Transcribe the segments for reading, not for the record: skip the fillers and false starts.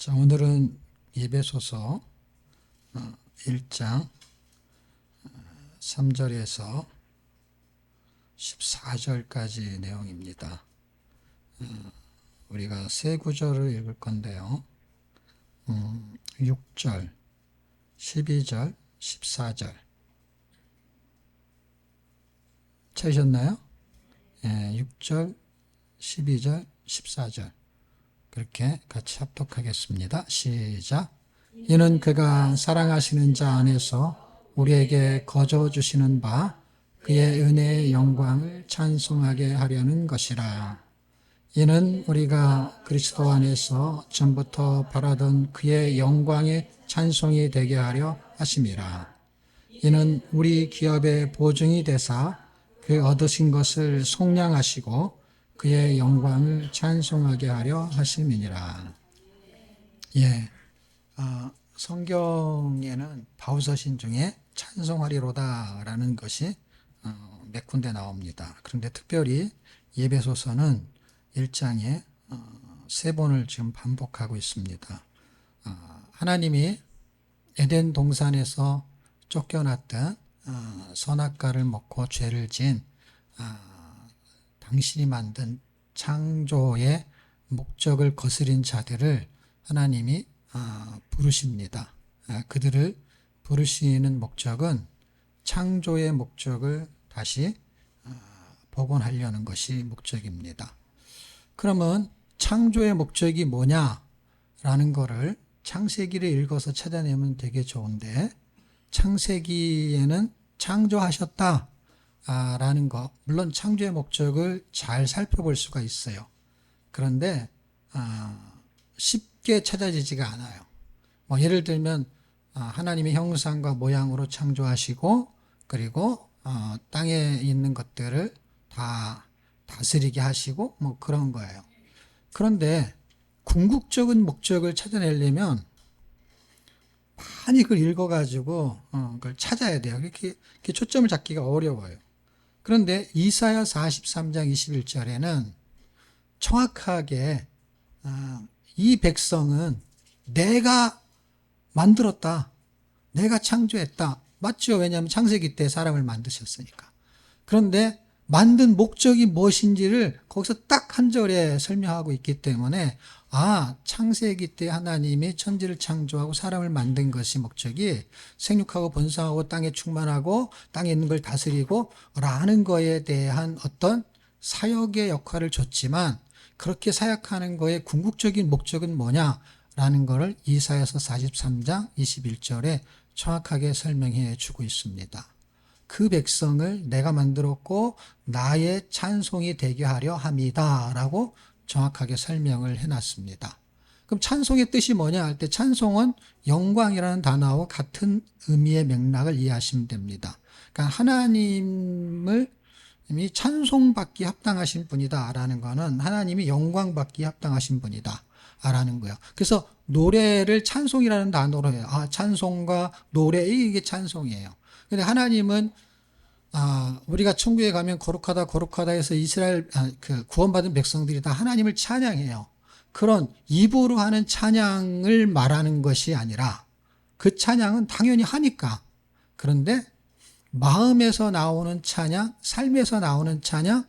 자, 오늘은 에베소서 1장 3절에서 14절까지 내용입니다. 우리가 세 구절을 읽을 건데요. 6절, 12절, 14절 찾으셨나요? 6절, 12절, 14절 그렇게 같이 합독하겠습니다. 시작. 이는 그가 사랑하시는 자 안에서 우리에게 거저 주시는 바 그의 은혜의 영광을 찬송하게 하려는 것이라. 이는 우리가 그리스도 안에서 전부터 바라던 그의 영광의 찬송이 되게 하려 하심이라. 이는 우리 기업의 보증이 되사 그 얻으신 것을 속량하시고 그의 영광을 찬송하게 하려 하심이니라. 성경에는 바울서신 중에 찬송하리로다라는 것이 몇 군데 나옵니다. 그런데 특별히 에베소서는 1장에 세 번을 지금 반복하고 있습니다. 하나님이 에덴 동산에서 쫓겨났던 선악과를 먹고 죄를 지은 당신이 만든 창조의 목적을 거스린 자들을 하나님이 부르십니다. 그들을 부르시는 목적은 창조의 목적을 다시 복원하려는 것이 목적입니다. 그러면 창조의 목적이 뭐냐라는 거를 창세기를 읽어서 찾아내면 되게 좋은데, 창세기에는 창조하셨다 라는 거, 물론 창조의 목적을 잘 살펴볼 수가 있어요. 그런데 쉽게 찾아지지가 않아요. 예를 들면 하나님의 형상과 모양으로 창조하시고, 그리고 땅에 있는 것들을 다 다스리게 하시고 그런 거예요. 그런데 궁극적인 목적을 찾아내려면 많이 그걸 읽어가지고 그걸 찾아야 돼요. 이렇게 초점을 잡기가 어려워요. 그런데 이사야 43장 21절에는 정확하게 이 백성은 내가 만들었다, 내가 창조했다. 맞죠? 왜냐하면 창세기 때 사람을 만드셨으니까. 그런데 만든 목적이 무엇인지를 거기서 딱 한 절에 설명하고 있기 때문에 창세기 때 하나님이 천지를 창조하고 사람을 만든 것이 목적이 생육하고 번성하고 땅에 충만하고 땅에 있는 걸 다스리고 라는 거에 대한 어떤 사역의 역할을 줬지만, 그렇게 사역하는 거의 궁극적인 목적은 뭐냐라는 거를 이사야서 43장 21절에 정확하게 설명해 주고 있습니다. 그 백성을 내가 만들었고 나의 찬송이 되게 하려 함이다 라고 정확하게 설명을 해놨습니다. 그럼 찬송의 뜻이 뭐냐 할 때, 찬송은 영광이라는 단어와 같은 의미의 맥락을 이해하시면 됩니다. 그러니까 하나님을 이미 찬송받기 합당하신 분이다 라는 거는 하나님이 영광받기 합당하신 분이다 라는 거예요. 그래서 노래를 찬송이라는 단어로 해요. 찬송과 노래, 이게 찬송이에요. 근데 하나님은 우리가 천국에 가면 거룩하다 거룩하다 해서 이스라엘 구원받은 백성들이 다 하나님을 찬양해요. 그런 입으로 하는 찬양을 말하는 것이 아니라, 그 찬양은 당연히 하니까, 그런데 마음에서 나오는 찬양, 삶에서 나오는 찬양,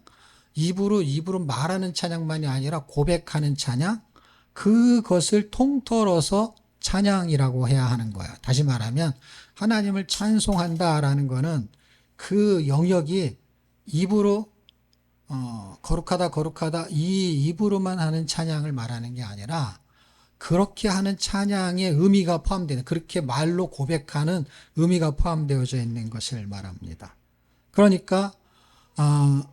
입으로 말하는 찬양만이 아니라 고백하는 찬양, 그것을 통틀어서 찬양이라고 해야 하는 거예요. 다시 말하면 하나님을 찬송한다라는 거는 그 영역이 입으로 거룩하다 거룩하다 이 입으로만 하는 찬양을 말하는 게 아니라, 그렇게 하는 찬양의 의미가 포함되는, 그렇게 말로 고백하는 의미가 포함되어져 있는 것을 말합니다. 그러니까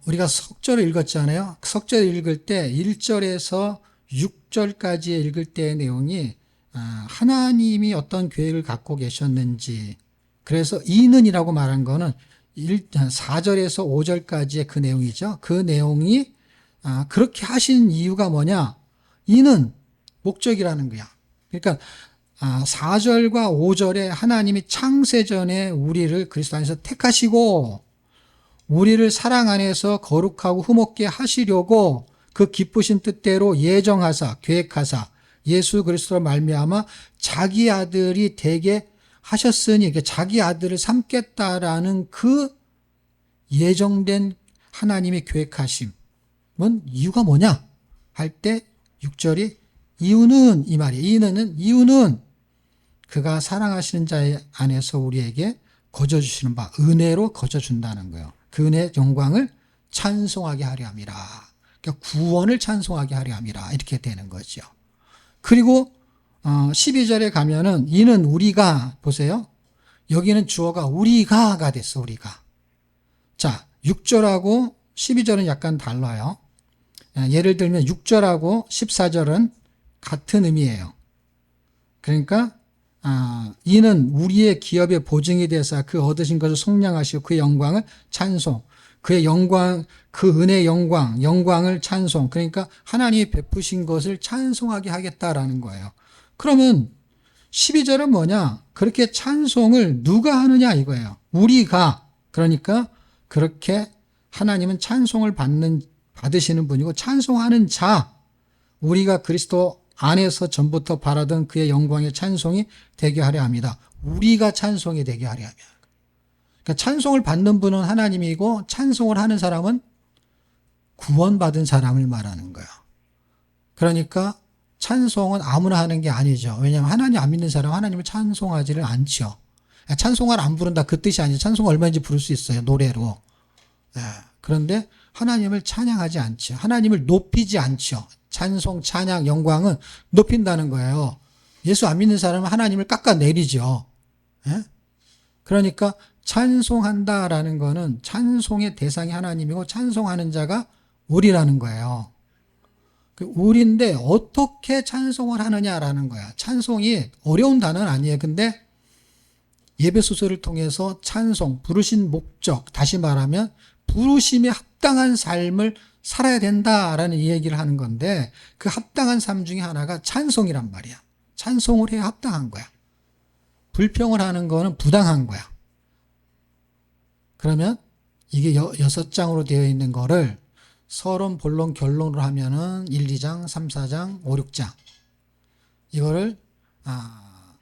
우리가 석절을 읽었잖아요. 석절을 읽을 때 1절에서 6절까지 읽을 때의 내용이 하나님이 어떤 계획을 갖고 계셨는지, 그래서 이는이라고 말한 거는 4절에서 5절까지의 그 내용이죠. 그 내용이 그렇게 하신 이유가 뭐냐, 이는 목적이라는 거야. 그러니까 4절과 5절에 하나님이 창세전에 우리를 그리스도 안에서 택하시고 우리를 사랑 안에서 거룩하고 흠없게 하시려고 그 기쁘신 뜻대로 예정하사 계획하사 예수 그리스도로 말미암아 자기 아들이 되게 하셨으니 자기 아들을 삼겠다라는 그 예정된 하나님의 계획하심은 이유가 뭐냐 할 때 6절이 이유는 이 말이에요. 이유는 그가 사랑하시는 자의 안에서 우리에게 거저주시는 바 은혜로 거저준다는 거예요. 그 은혜의 영광을 찬송하게 하려 함이라. 그러니까 구원을 찬송하게 하려 함이라 이렇게 되는 거죠. 그리고 12절에 가면은 이는 우리가 보세요. 여기는 주어가 우리가가 됐어. 우리가. 자 6절하고 12절은 약간 달라요. 예를 들면 6절하고 14절은 같은 의미예요. 그러니까 이는 우리의 기업의 보증이 되사 그 얻으신 것을 속량하시고 그의 영광을 찬송, 그의 영광, 그 은혜의 영광을 찬송. 그러니까 하나님이 베푸신 것을 찬송하게 하겠다라는 거예요. 그러면 12절은 뭐냐? 그렇게 찬송을 누가 하느냐 이거예요. 우리가. 그러니까 그렇게 하나님은 찬송을 받으시는 분이고 찬송하는 자, 우리가 그리스도 안에서 전부터 바라던 그의 영광의 찬송이 되게 하려 합니다. 우리가 찬송이 되게 하려 합니다. 그러니까 찬송을 받는 분은 하나님이고 찬송을 하는 사람은 구원받은 사람을 말하는 거예요. 그러니까 찬송은 아무나 하는 게 아니죠. 왜냐하면 하나님 안 믿는 사람은 하나님을 찬송하지를 않죠. 찬송을 안 부른다 그 뜻이 아니죠. 찬송 얼마든지 부를 수 있어요. 노래로. 그런데 하나님을 찬양하지 않죠. 하나님을 높이지 않죠. 찬송, 찬양, 영광은 높인다는 거예요. 예수 안 믿는 사람은 하나님을 깎아내리죠. 그러니까 찬송한다라는 거는 찬송의 대상이 하나님이고 찬송하는 자가 우리라는 거예요. 우리인데 어떻게 찬송을 하느냐라는 거야. 찬송이 어려운 단어는 아니에요. 근데 예배소설을 통해서 찬송, 부르신 목적, 다시 말하면 부르심에 합당한 삶을 살아야 된다라는 이 얘기를 하는 건데 그 합당한 삶 중에 하나가 찬송이란 말이야. 찬송을 해야 합당한 거야. 불평을 하는 거는 부당한 거야. 그러면 이게 6장으로 되어 있는 거를 서론, 본론, 결론으로 하면은 1, 2장, 3, 4장, 5, 6장 이거를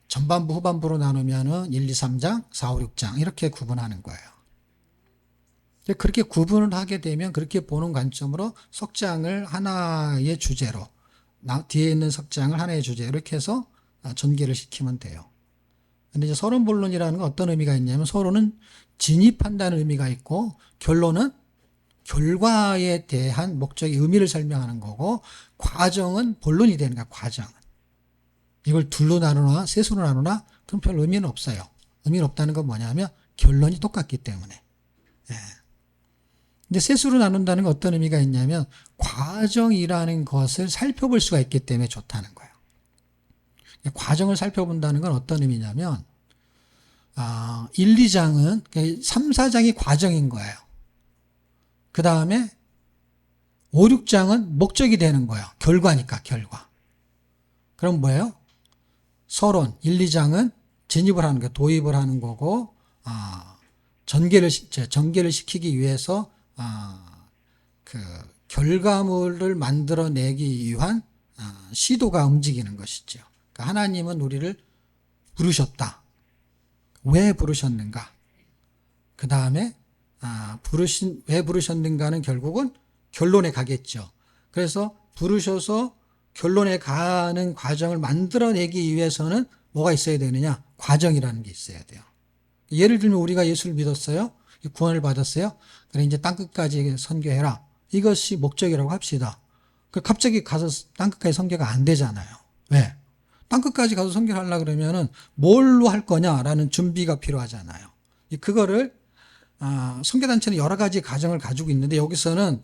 전반부, 후반부로 나누면은 1, 2, 3장, 4, 5, 6장 이렇게 구분하는 거예요. 그렇게 구분을 하게 되면 그렇게 보는 관점으로 석장을 하나의 주제로 뒤에 있는 석장을 하나의 주제로 이렇게 해서 전개를 시키면 돼요. 근데 이제 서론 본론이라는 건 어떤 의미가 있냐면 서론은 진입한다는 의미가 있고 결론은 결과에 대한 목적의 의미를 설명하는 거고 과정은 본론이 되는 거야. 과정은. 이걸 둘로 나누나 셋으로 나누나 그럼 별 의미는 없어요. 의미는 없다는 건 뭐냐면 결론이 똑같기 때문에. 근데 셋으로 나눈다는 건 어떤 의미가 있냐면 과정이라는 것을 살펴볼 수가 있기 때문에 좋다는 거예요. 과정을 살펴본다는 건 어떤 의미냐면 1, 2장은 3, 4장이 과정인 거예요. 그 다음에 5, 6장은 목적이 되는 거예요. 결과니까 결과. 그럼 뭐예요? 서론 1, 2장은 진입을 하는 거예요. 도입을 하는 거고 전개를 시키기 위해서 그 결과물을 만들어내기 위한 시도가 움직이는 것이죠. 그러니까 하나님은 우리를 부르셨다. 왜 부르셨는가? 그 다음에 왜 부르셨는가는 결국은 결론에 가겠죠. 그래서 부르셔서 결론에 가는 과정을 만들어내기 위해서는 뭐가 있어야 되느냐? 과정이라는 게 있어야 돼요. 예를 들면 우리가 예수를 믿었어요. 구원을 받았어요. 그래 이제 땅끝까지 선교해라. 이것이 목적이라고 합시다. 갑자기 가서 땅끝까지 선교가 안 되잖아요. 왜? 땅끝까지 가서 선교를 하려고 그러면은 뭘로 할 거냐라는 준비가 필요하잖아요. 그거를 선교단체는 여러 가지 과정을 가지고 있는데 여기서는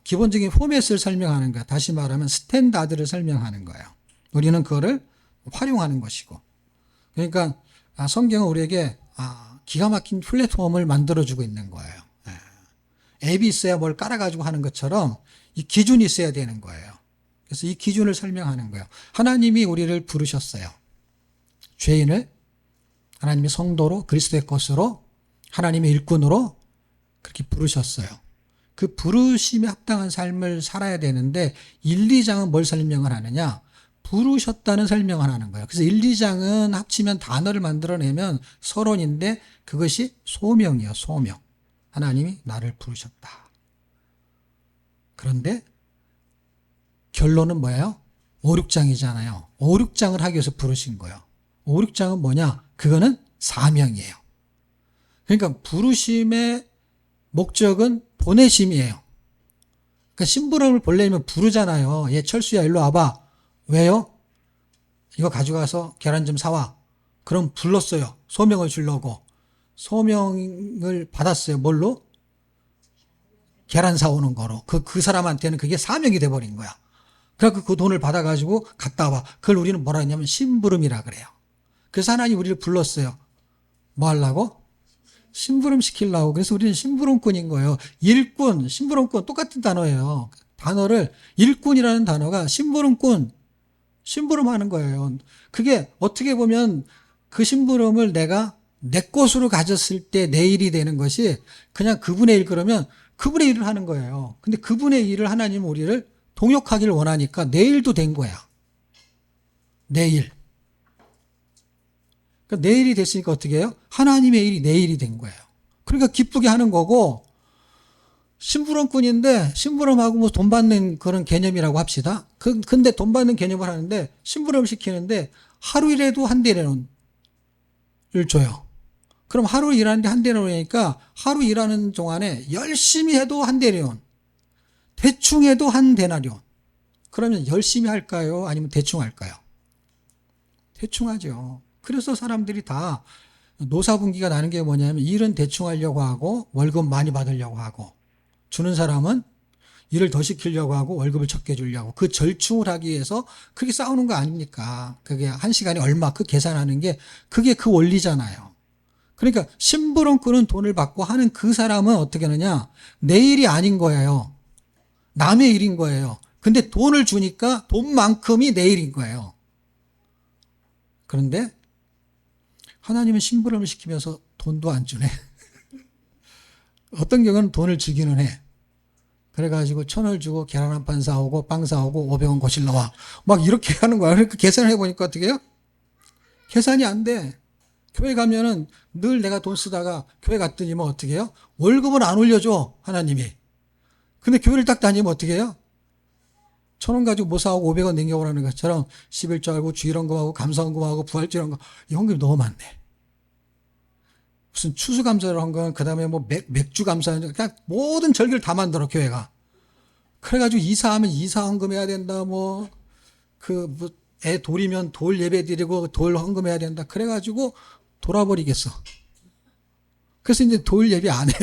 기본적인 포맷을 설명하는 거야. 다시 말하면 스탠다드를 설명하는 거예요. 우리는 그거를 활용하는 것이고. 그러니까 성경은 우리에게 기가 막힌 플랫폼을 만들어주고 있는 거예요. 앱이 있어야 뭘 깔아가지고 하는 것처럼 이 기준이 있어야 되는 거예요. 그래서 이 기준을 설명하는 거예요. 하나님이 우리를 부르셨어요. 죄인을 하나님의 성도로 그리스도의 것으로 하나님의 일꾼으로 그렇게 부르셨어요. 그 부르심에 합당한 삶을 살아야 되는데 1, 2장은 뭘 설명을 하느냐? 부르셨다는 설명을 하는 거예요. 그래서 1, 2장은 합치면 단어를 만들어내면 서론인데 그것이 소명이에요. 소명. 하나님이 나를 부르셨다. 그런데 결론은 뭐예요? 5, 6장이잖아요. 5, 6장을 하기 위해서 부르신 거예요. 5, 6장은 뭐냐? 그거는 사명이에요. 그러니까 부르심의 목적은 보내심이에요. 그러니까 심부름을 보려면 부르잖아요. 얘 철수야 일로 와봐. 왜요? 이거 가져가서 계란 좀 사와. 그럼 불렀어요. 소명을 주려고. 소명을 받았어요. 뭘로? 계란 사오는 거로. 그 사람한테는 그게 사명이 돼버린 거야. 그래서 그 돈을 받아가지고 갔다 와. 그걸 우리는 뭐라 했냐면 심부름이라 그래요. 그래서 하나님 우리를 불렀어요. 뭐 하려고? 심부름 시키려고. 그래서 우리는 심부름꾼인 거예요. 일꾼, 심부름꾼 똑같은 단어예요. 단어를 일꾼이라는 단어가 심부름꾼, 심부름하는 거예요. 그게 어떻게 보면 그 심부름을 내가 내 것으로 가졌을 때 내 일이 되는 것이 그냥 그분의 일 그러면 그분의 일을 하는 거예요. 근데 그분의 일을 하나님은 우리를 동역하기를 원하니까 내 일도 된 거야. 내 일. 그러니까 내 일이 됐으니까 어떻게 해요? 하나님의 일이 내 일이 된 거예요. 그러니까 기쁘게 하는 거고, 심부름꾼인데 심부름하고 뭐 돈 받는 그런 개념이라고 합시다. 근데 돈 받는 개념을 하는데 심부름 시키는데 하루 일해도 한 대리론을 줘요. 그럼 하루 일하는데 한 대리론이니까 하루 일하는 동안에 열심히 해도 한 대리론, 대충 해도 한 데나리온. 그러면 열심히 할까요? 아니면 대충 할까요? 대충 하죠. 그래서 사람들이 다 노사분기가 나는 게 뭐냐면 일은 대충 하려고 하고 월급 많이 받으려고 하고, 주는 사람은 일을 더 시키려고 하고 월급을 적게 주려고, 그 절충을 하기 위해서 그렇게 싸우는 거 아닙니까? 그게 한 시간에 얼마 그 계산하는 게 그게 그 원리잖아요. 그러니까 심부름꾼은 돈을 받고 하는 그 사람은 어떻게 하느냐? 내 일이 아닌 거예요. 남의 일인 거예요. 근데 돈을 주니까 돈만큼이 내 일인 거예요. 그런데 하나님은 심부름을 시키면서 돈도 안 주네. 어떤 경우는 돈을 주기는 해. 그래가지고 1,000원을 주고 계란 한 판 사오고 빵 사오고 500원 거실러 와. 막 이렇게 하는 거야. 그러니까 계산을 해보니까 어떻게 해요? 계산이 안 돼. 교회 가면은 늘 내가 돈 쓰다가 교회 갔더니 뭐 어떻게 해요? 월급은 안 올려줘, 하나님이. 근데 교회를 딱 다니면 어떻게 해요? 1,000원 가지고 뭐 사오고 500원 남겨오라는 것처럼 11조하고 주일헌금하고 감사헌금하고 부활주일헌금, 이 헌금이 너무 많네. 무슨 추수감사를 헌금, 그 다음에 뭐 맥주 감사하는, 그냥 모든 절기를 다 만들어, 교회가. 그래가지고 이사하면 이사헌금 해야 된다, 애 돌이면 돌 예배 드리고 돌 헌금 해야 된다. 그래가지고 돌아버리겠어. 그래서 이제 돌 예배 안 해.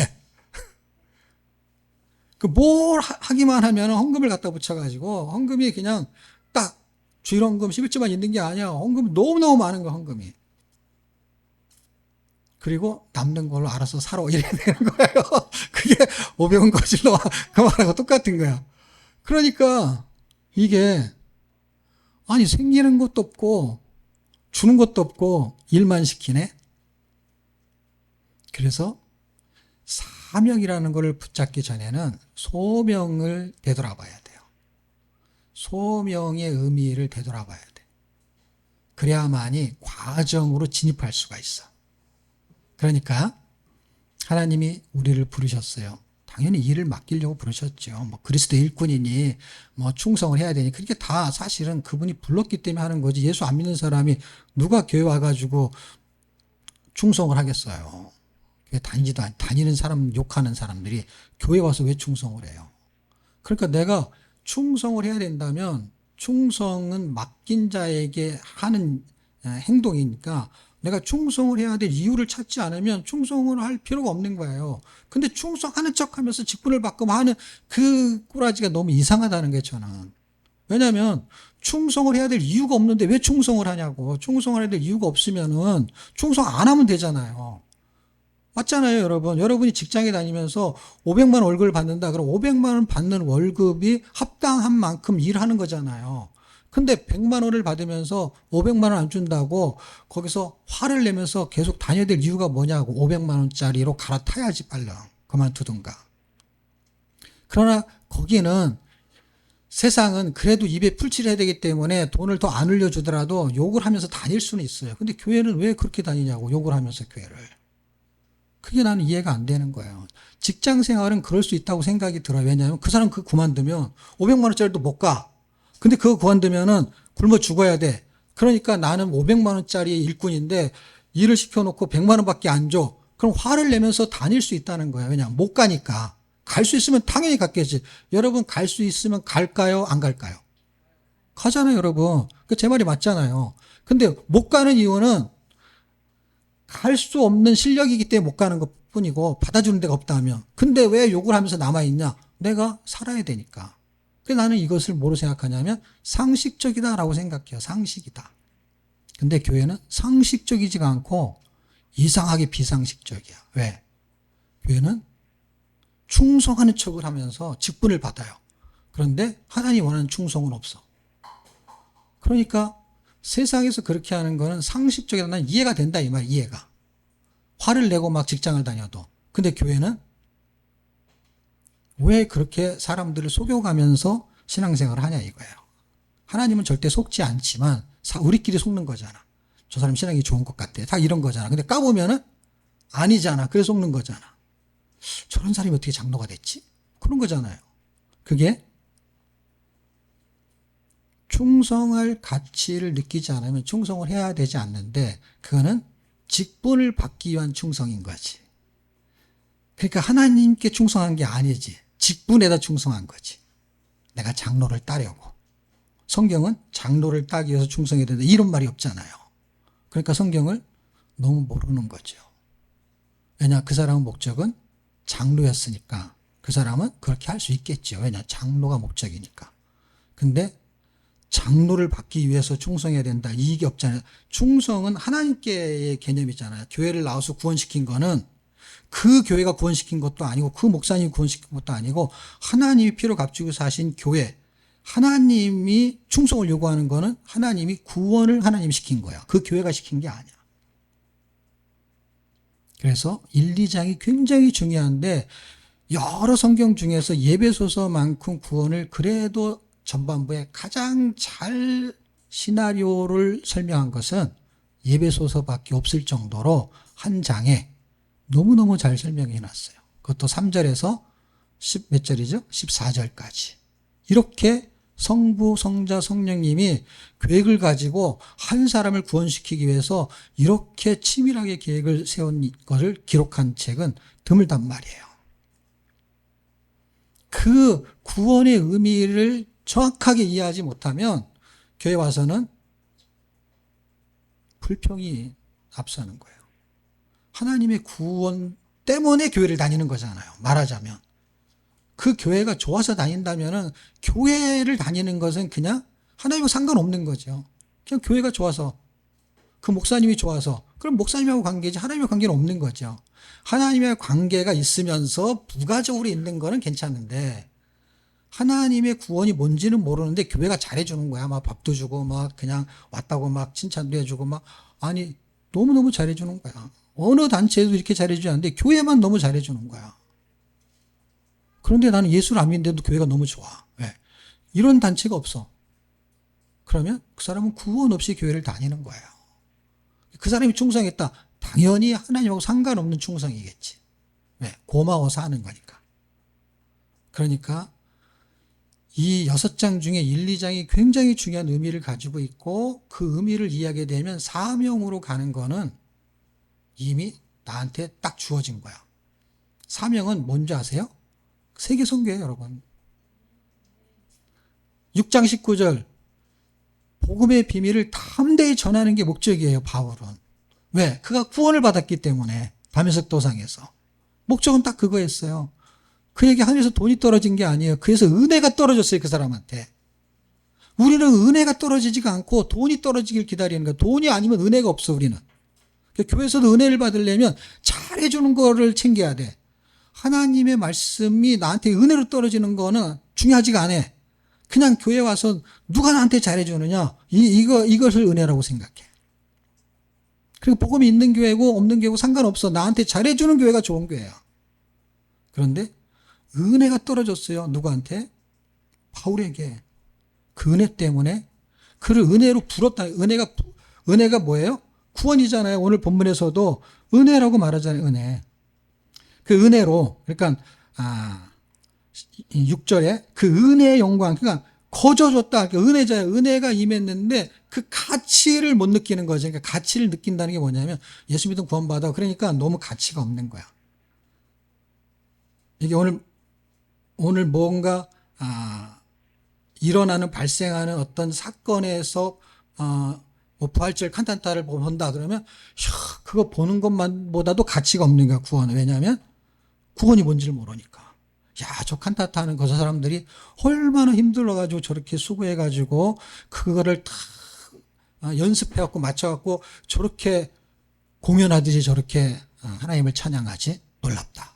뭘 하기만 하면 헌금을 갖다 붙여가지고, 헌금이 그냥 딱 주일헌금 11조만 있는 게 아니야. 헌금이 너무너무 많은 거야, 헌금이. 그리고 남는 걸로 알아서 사러 이래야 되는 거예요. 그게 500원 거실로 와. 그 말하고 똑같은 거야. 그러니까 이게, 아니, 생기는 것도 없고, 주는 것도 없고, 일만 시키네? 그래서 사명이라는 것을 붙잡기 전에는 소명을 되돌아봐야 돼요. 소명의 의미를 되돌아봐야 돼. 그래야만이 과정으로 진입할 수가 있어. 그러니까 하나님이 우리를 부르셨어요. 당연히 일을 맡기려고 부르셨죠. 뭐 그리스도 일꾼이니 뭐 충성을 해야 되니, 그렇게 다 사실은 그분이 불렀기 때문에 하는 거지. 예수 안 믿는 사람이 누가 교회 와가지고 충성을 하겠어요. 교회 다니는 사람 욕하는 사람들이 교회 와서 왜 충성을 해요? 그러니까 내가 충성을 해야 된다면, 충성은 맡긴 자에게 하는 행동이니까 내가 충성을 해야 될 이유를 찾지 않으면 충성을 할 필요가 없는 거예요. 근데 충성하는 척 하면서 직분을 받고 하는 그 꼬라지가 너무 이상하다는 게 저는. 왜냐면 충성을 해야 될 이유가 없는데 왜 충성을 하냐고. 충성을 해야 될 이유가 없으면은 충성 안 하면 되잖아요. 맞잖아요, 여러분. 여러분이 직장에 다니면서 500만 원 월급을 받는다. 그럼 500만 원 받는 월급이 합당한 만큼 일하는 거잖아요. 근데 100만 원을 받으면서 500만 원 안 준다고 거기서 화를 내면서 계속 다녀야 될 이유가 뭐냐고. 500만 원짜리로 갈아타야지, 빨리. 그만두든가. 그러나 거기는 세상은 그래도 입에 풀칠해야 되기 때문에 돈을 더 안 흘려주더라도 욕을 하면서 다닐 수는 있어요. 근데 교회는 왜 그렇게 다니냐고, 욕을 하면서 교회를. 그게 나는 이해가 안 되는 거예요. 직장 생활은 그럴 수 있다고 생각이 들어요. 왜냐하면 그 사람 그거 그만두면 500만 원짜리도 못 가. 근데 그거 그만두면은 굶어 죽어야 돼. 그러니까 나는 500만 원짜리 일꾼인데 일을 시켜놓고 100만 원밖에 안 줘. 그럼 화를 내면서 다닐 수 있다는 거예요. 왜냐, 못 가니까. 갈 수 있으면 당연히 갔겠지. 여러분, 갈 수 있으면 갈까요? 안 갈까요? 가잖아요, 여러분. 제 말이 맞잖아요. 근데 못 가는 이유는 갈 수 없는 실력이기 때문에 못 가는 것 뿐이고, 받아주는 데가 없다면. 근데 왜 욕을 하면서 남아있냐? 내가 살아야 되니까. 그래서 나는 이것을 뭐로 생각하냐면 상식적이다라고 생각해요. 상식이다. 근데 교회는 상식적이지가 않고 이상하게 비상식적이야. 왜? 교회는 충성하는 척을 하면서 직분을 받아요. 그런데 하나님 원하는 충성은 없어. 그러니까 세상에서 그렇게 하는 거는 상식적이다. 난 이해가 된다 이 말. 이해가. 화를 내고 막 직장을 다녀도. 근데 교회는 왜 그렇게 사람들을 속여가면서 신앙생활을 하냐 이거예요. 하나님은 절대 속지 않지만 우리끼리 속는 거잖아. 저 사람 신앙이 좋은 것 같아. 다 이런 거잖아. 근데 까보면은 아니잖아. 그래서 속는 거잖아. 저런 사람이 어떻게 장로가 됐지? 그런 거잖아요. 그게 충성할 가치를 느끼지 않으면 충성을 해야 되지 않는데 그거는 직분을 받기 위한 충성인 거지. 그러니까 하나님께 충성한 게 아니지. 직분에다 충성한 거지. 내가 장로를 따려고. 성경은 장로를 따기 위해서 충성해야 된다. 이런 말이 없잖아요. 그러니까 성경을 너무 모르는 거죠. 왜냐, 그 사람의 목적은 장로였으니까 그 사람은 그렇게 할 수 있겠죠. 왜냐, 장로가 목적이니까. 근데 장로를 받기 위해서 충성해야 된다. 이게 없잖아요. 충성은 하나님께의 개념이잖아요. 교회를 나와서 구원시킨 거는 그 교회가 구원시킨 것도 아니고 그 목사님이 구원시킨 것도 아니고 하나님이 피로 값주고 사신 교회, 하나님이 충성을 요구하는 거는 하나님이 구원을 하나님이 시킨 거야. 그 교회가 시킨 게 아니야. 그래서 1, 2장이 굉장히 중요한데 여러 성경 중에서 예배소서만큼 구원을 그래도 전반부에 가장 잘 시나리오를 설명한 것은 예배소서밖에 없을 정도로 한 장에 너무너무 잘 설명해 놨어요. 그것도 3절에서 10 몇 절이죠? 14절까지. 이렇게 성부, 성자, 성령님이 계획을 가지고 한 사람을 구원시키기 위해서 이렇게 치밀하게 계획을 세운 것을 기록한 책은 드물단 말이에요. 그 구원의 의미를 정확하게 이해하지 못하면 교회 와서는 불평이 앞서는 거예요. 하나님의 구원 때문에 교회를 다니는 거잖아요. 말하자면. 그 교회가 좋아서 다닌다면은 교회를 다니는 것은 그냥 하나님과 상관없는 거죠. 그냥 교회가 좋아서, 그 목사님이 좋아서, 그럼 목사님하고 관계지 하나님과 관계는 없는 거죠. 하나님의 관계가 있으면서 부가적으로 있는 거는 괜찮은데 하나님의 구원이 뭔지는 모르는데 교회가 잘해주는 거야. 막 밥도 주고 막 그냥 왔다고 막 칭찬도 해주고 막, 아니 너무너무 잘해주는 거야. 어느 단체에도 이렇게 잘해주지 않는데 교회만 너무 잘해주는 거야. 그런데 나는 예수를 안 믿는데도 교회가 너무 좋아. 왜? 이런 단체가 없어. 그러면 그 사람은 구원 없이 교회를 다니는 거예요. 그 사람이 충성했다. 당연히 하나님하고 상관없는 충성이겠지. 왜? 고마워서 하는 거니까. 그러니까 이 6장 중에 1, 2장이 굉장히 중요한 의미를 가지고 있고 그 의미를 이해하게 되면 사명으로 가는 거는 이미 나한테 딱 주어진 거야. 사명은 뭔지 아세요? 세계 선교예요, 여러분. 6장 19절 복음의 비밀을 담대히 전하는 게 목적이에요, 바울은. 왜? 그가 구원을 받았기 때문에 다메섹 도상에서. 목적은 딱 그거였어요. 그에게 하늘에서 돈이 떨어진 게 아니에요. 그래서 은혜가 떨어졌어요, 그 사람한테. 우리는 은혜가 떨어지지가 않고 돈이 떨어지길 기다리는 거야. 돈이 아니면 은혜가 없어, 우리는. 교회에서도 은혜를 받으려면 잘해주는 거를 챙겨야 돼. 하나님의 말씀이 나한테 은혜로 떨어지는 거는 중요하지가 않아. 그냥 교회 와서 누가 나한테 잘해주느냐, 이것을 은혜라고 생각해. 그리고 복음이 있는 교회고 없는 교회고 상관없어. 나한테 잘해주는 교회가 좋은 교회야. 그런데 은혜가 떨어졌어요. 누구한테? 바울에게 그 은혜 때문에 그를 은혜로 불었다. 은혜가 뭐예요? 구원이잖아요. 오늘 본문에서도 은혜라고 말하잖아요. 은혜. 그 은혜로, 그러니까 6절에 그 은혜의 영광, 그러니까 거저줬다. 그러니까 은혜잖아요. 은혜가 임했는데 그 가치를 못 느끼는 거죠. 그러니까 가치를 느낀다는 게 뭐냐면 예수 믿으면 구원받아. 그러니까 너무 가치가 없는 거야. 이게 오늘 뭔가 일어나는 발생하는 어떤 사건에서 뭐 부활절 칸타타를 본다 그러면 그거 보는 것만보다도 가치가 없는 거야. 구원은. 왜냐하면 구원이 뭔지를 모르니까. 야, 저 칸타타 하는 그 사람들이 얼마나 힘들어가지고 저렇게 수고해가지고 그거를 다 연습해갖고 맞춰갖고 저렇게 공연하듯이 저렇게 하나님을 찬양하지. 놀랍다.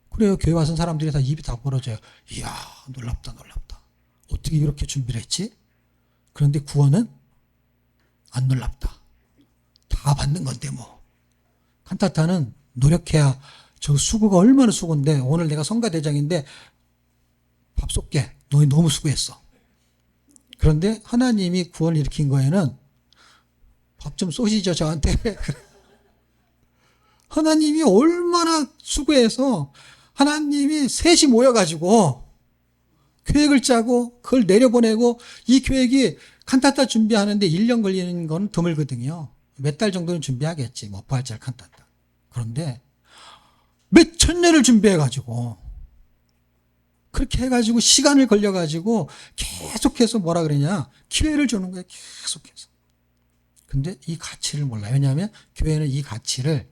그래요. 교회 와서 사람들이 다 입이 다 벌어져요. 이야, 놀랍다, 놀랍다. 어떻게 이렇게 준비를 했지? 그런데 구원은 안 놀랍다. 다 받는 건데 뭐. 칸타타는 노력해야 저 수고가 얼마나 수고인데 오늘 내가 성가대장인데 밥 쏠게. 너희 너무 수고했어. 그런데 하나님이 구원을 일으킨 거에는 밥 좀 쏘시죠 저한테. 하나님이 얼마나 수고해서 하나님이 셋이 모여가지고 계획을 짜고 그걸 내려보내고 이 계획이 칸타타 준비하는데 1년 걸리는 건 드물거든요. 몇 달 정도는 준비하겠지. 뭐 부활절 칸타타. 그런데 몇 천 년을 준비해가지고 그렇게 해가지고 시간을 걸려가지고 계속해서 뭐라 그러냐 기회를 주는 거예요. 계속해서. 근데 이 가치를 몰라요. 왜냐하면 교회는 이 가치를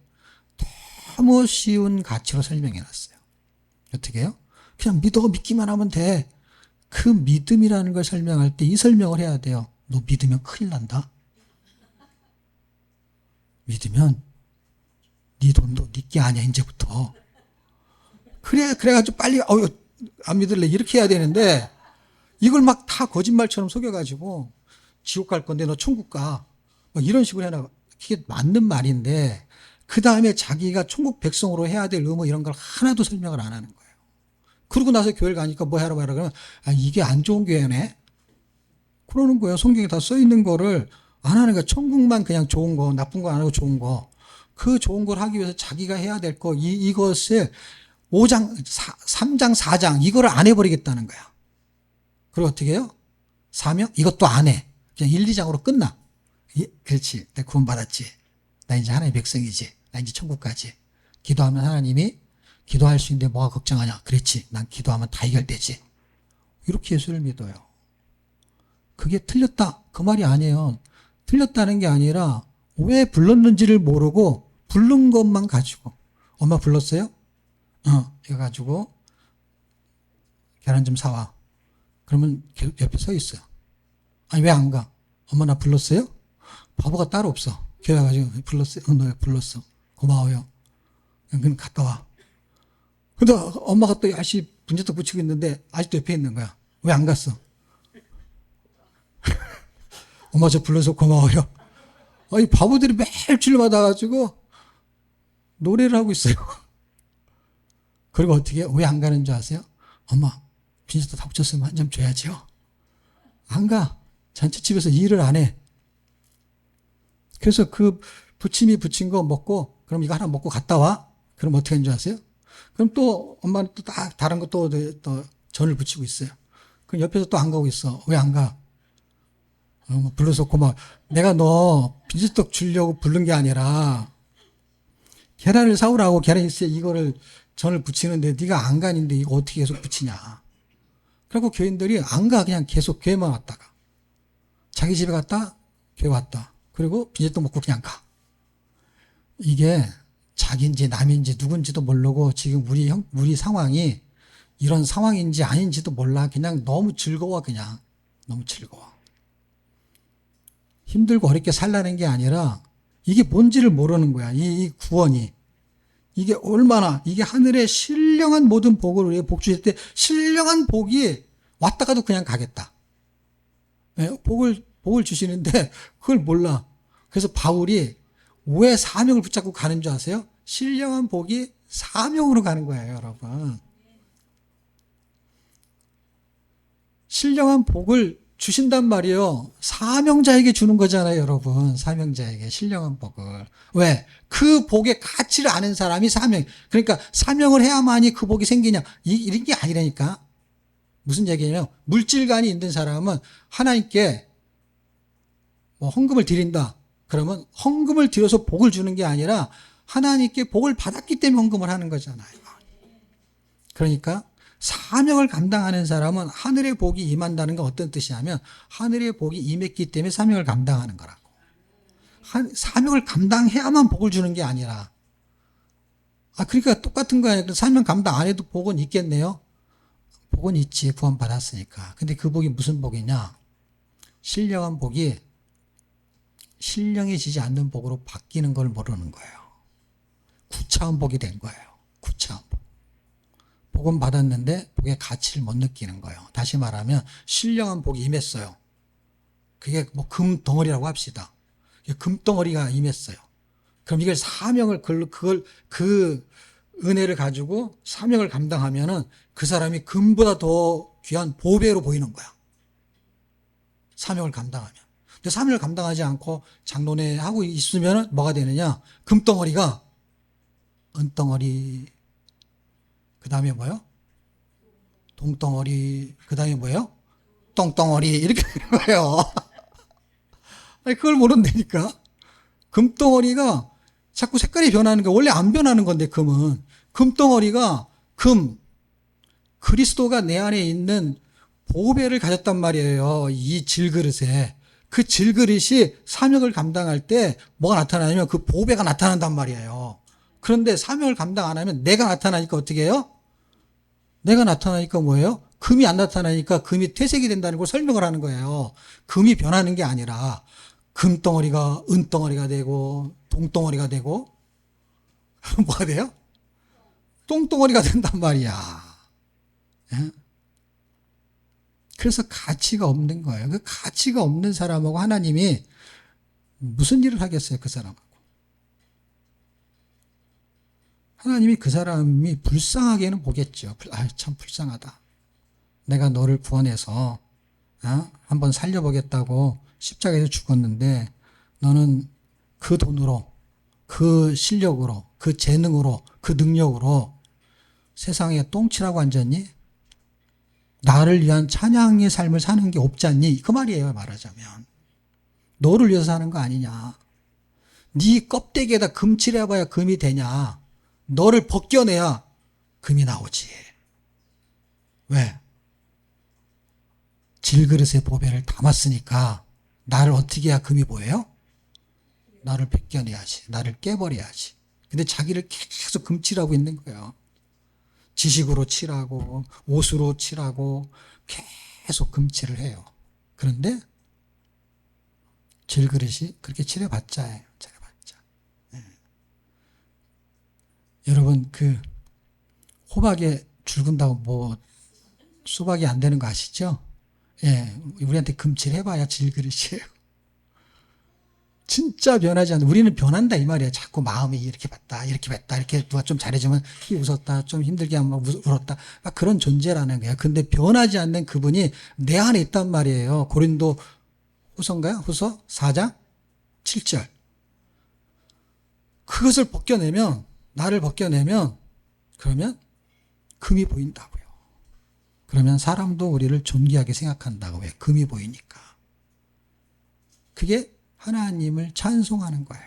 너무 쉬운 가치로 설명해 놨어요. 어떻게 해요? 그냥 믿기만 하면 돼. 그 믿음이라는 걸 설명할 때 이 설명을 해야 돼요. 너 믿으면 큰일 난다. 믿으면 네 돈도 네 게 아니야 이제부터. 그래가지고 빨리 안 믿을래 이렇게 해야 되는데 이걸 막 다 거짓말처럼 속여가지고 지옥 갈 건데 너 천국 가. 막 이런 식으로 해놔. 그게 맞는 말인데 그 다음에 자기가 천국 백성으로 해야 될 의무 이런 걸 하나도 설명을 안 하는 거예요. 그러고 나서 교회를 가니까 뭐 하라고 하라 그러면 이게 안 좋은 교회네. 그러는 거예요. 성경에 다 써 있는 거를 안 하는 거야. 천국만 그냥 좋은 거, 나쁜 거 안 하고 좋은 거. 그 좋은 걸 하기 위해서 자기가 해야 될 거, 이것을 5장, 3장, 4장, 이거를 안 해버리겠다는 거야. 그리고 어떻게 해요? 사명? 이것도 안 해. 그냥 1, 2장으로 끝나. 그렇지. 내가 구원받았지. 나 이제 하나님의 백성이지. 나 이제 천국 가지. 기도하면 하나님이 기도할 수 있는데 뭐가 걱정하냐. 그렇지. 난 기도하면 다 해결되지. 이렇게 예수를 믿어요. 그게 틀렸다. 그 말이 아니에요. 틀렸다는 게 아니라 왜 불렀는지를 모르고 부른 것만 가지고. 엄마 불렀어요? 이거 가지고 계란 좀 사와. 그러면 옆에 서 있어요. 아니 왜 안 가? 엄마 나 불렀어요? 바보가 따로 없어. 교회 가지고 불렀어요? 너 불렀어. 고마워요. 그럼 갔다 와. 근데 엄마가 또 열심히 분재떡 붙이고 있는데 아직도 옆에 있는 거야. 왜 안 갔어? 엄마 저 불러서 고마워요. 이 바보들이 매일 주일마다 가지고 노래를 하고 있어요. 그리고 어떻게 왜 안 가는 줄 아세요? 엄마 빈소도 다 붙였으면 한 점 줘야죠. 안 가. 잔치집에서 일을 안 해. 그래서 그 부침이 붙인 거 먹고 그럼 이거 하나 먹고 갔다 와. 그럼 어떻게 하는 줄 아세요? 그럼 또 엄마는 또 다른 거 또 전을 붙이고 있어요. 그럼 옆에서 또 안 가고 있어. 왜 안 가? 불러서 고마워. 내가 너 빈소떡 주려고 부른 게 아니라 계란을 사오라고 계란 있어요. 이거를 전을 붙이는데 네가 안 가는데 이거 어떻게 계속 붙이냐. 그리고 교인들이 안 가. 그냥 계속 교회만 왔다가 자기 집에 갔다 교회 왔다. 그리고 빈소떡 먹고 그냥 가. 이게 자기인지 남인지 누군지도 모르고 지금 우리 상황이 이런 상황인지 아닌지도 몰라. 그냥 너무 즐거워. 그냥 너무 즐거워. 힘들고 어렵게 살라는 게 아니라 이게 뭔지를 모르는 거야. 이 구원이. 이게 얼마나, 이게 하늘의 신령한 모든 복을 우리에게 복 주실 때 신령한 복이 왔다가도 그냥 가겠다. 복을 주시는데 그걸 몰라. 그래서 바울이 왜 사명을 붙잡고 가는 줄 아세요? 신령한 복이 사명으로 가는 거예요, 여러분. 신령한 복을 주신단 말이에요. 사명자에게 주는 거잖아요, 여러분. 사명자에게 신령한 복을. 왜? 그 복의 가치를 아는 사람이 사명. 그러니까 사명을 해야만이 그 복이 생기냐. 이런 게 아니라니까. 무슨 얘기냐면 물질관이 있는 사람은 하나님께 뭐 헌금을 드린다. 그러면 헌금을 드려서 복을 주는 게 아니라 하나님께 복을 받았기 때문에 헌금을 하는 거잖아요. 그러니까 사명을 감당하는 사람은 하늘의 복이 임한다는 건 어떤 뜻이냐면 하늘의 복이 임했기 때문에 사명을 감당하는 거라고. 사명을 감당해야만 복을 주는 게 아니라. 그러니까 똑같은 거예요. 사명 감당 안 해도 복은 있겠네요. 복은 있지. 구원 받았으니까. 근데 그 복이 무슨 복이냐? 신령한 복이 신령해지지 않는 복으로 바뀌는 걸 모르는 거예요. 구차한 복이 된 거예요. 구차한 복. 복은 받았는데 복의 가치를 못 느끼는 거예요. 다시 말하면 신령한 복이 임했어요. 그게 뭐 금덩어리라고 합시다. 금덩어리가 임했어요. 그럼 이걸 사명을 그 은혜를 가지고 사명을 감당하면은 그 사람이 금보다 더 귀한 보배로 보이는 거야. 사명을 감당하면. 근데 사명을 감당하지 않고 장로내 하고 있으면은 뭐가 되느냐? 금덩어리가 은덩어리. 그 다음에 뭐요? 동덩어리. 그 다음에 뭐예요? 똥덩어리. 이렇게 되는 거예요. 아니, 그걸 모른다니까. 금덩어리가 자꾸 색깔이 변하는 게 원래 안 변하는 건데, 금은. 금덩어리가 그리스도가 내 안에 있는 보배를 가졌단 말이에요. 이 질그릇에. 그 질그릇이 사명을 감당할 때 뭐가 나타나냐면 그 보배가 나타난단 말이에요. 그런데 사명을 감당 안 하면 내가 나타나니까 어떻게 해요? 내가 나타나니까 뭐예요? 금이 안 나타나니까 금이 퇴색이 된다는 걸 설명을 하는 거예요. 금이 변하는 게 아니라 금덩어리가 은덩어리가 되고 동덩어리가 되고 뭐가 돼요? 똥덩어리가 된단 말이야. 예? 그래서 가치가 없는 거예요. 그 가치가 없는 사람하고 하나님이 무슨 일을 하겠어요, 그 사람하고. 하나님이 그 사람이 불쌍하게는 보겠죠. 참 불쌍하다. 내가 너를 구원해서 한번 살려보겠다고 십자가에서 죽었는데 너는 그 돈으로, 그 실력으로, 그 재능으로, 그 능력으로 세상에 똥치라고 앉았니? 나를 위한 찬양의 삶을 사는 게 없지 않니? 그 말이에요, 말하자면. 너를 위해서 사는 거 아니냐. 네 껍데기에다 금칠해봐야 금이 되냐. 너를 벗겨내야 금이 나오지. 왜? 질그릇의 보배를 담았으니까 나를 어떻게 해야 금이 보여요? 나를 벗겨내야지. 나를 깨버려야지. 근데 자기를 계속 금칠하고 있는 거예요. 지식으로 칠하고 옷으로 칠하고 계속 금칠을 해요. 그런데 질그릇이 그렇게 칠해봤자예요. 칠해봤자. 네. 여러분 그 호박에 줄 긋다고 뭐 수박이 안 되는 거 아시죠? 예, 우리한테 금칠해봐야 질그릇이에요. 진짜 변하지 않는, 우리는 변한다 이 말이에요. 자꾸 마음이 이렇게 봤다, 이렇게 봤다, 이렇게 누가 좀 잘해주면 웃었다, 좀 힘들게 하면 울었다. 막 그런 존재라는 거예요. 근데 변하지 않는 그분이 내 안에 있단 말이에요. 고린도 후서인가요? 후서 4장 7절. 그것을 벗겨내면, 나를 벗겨내면, 그러면 금이 보인다고요. 그러면 사람도 우리를 존귀하게 생각한다고. 왜? 금이 보이니까. 그게 하나님을 찬송하는 거예요.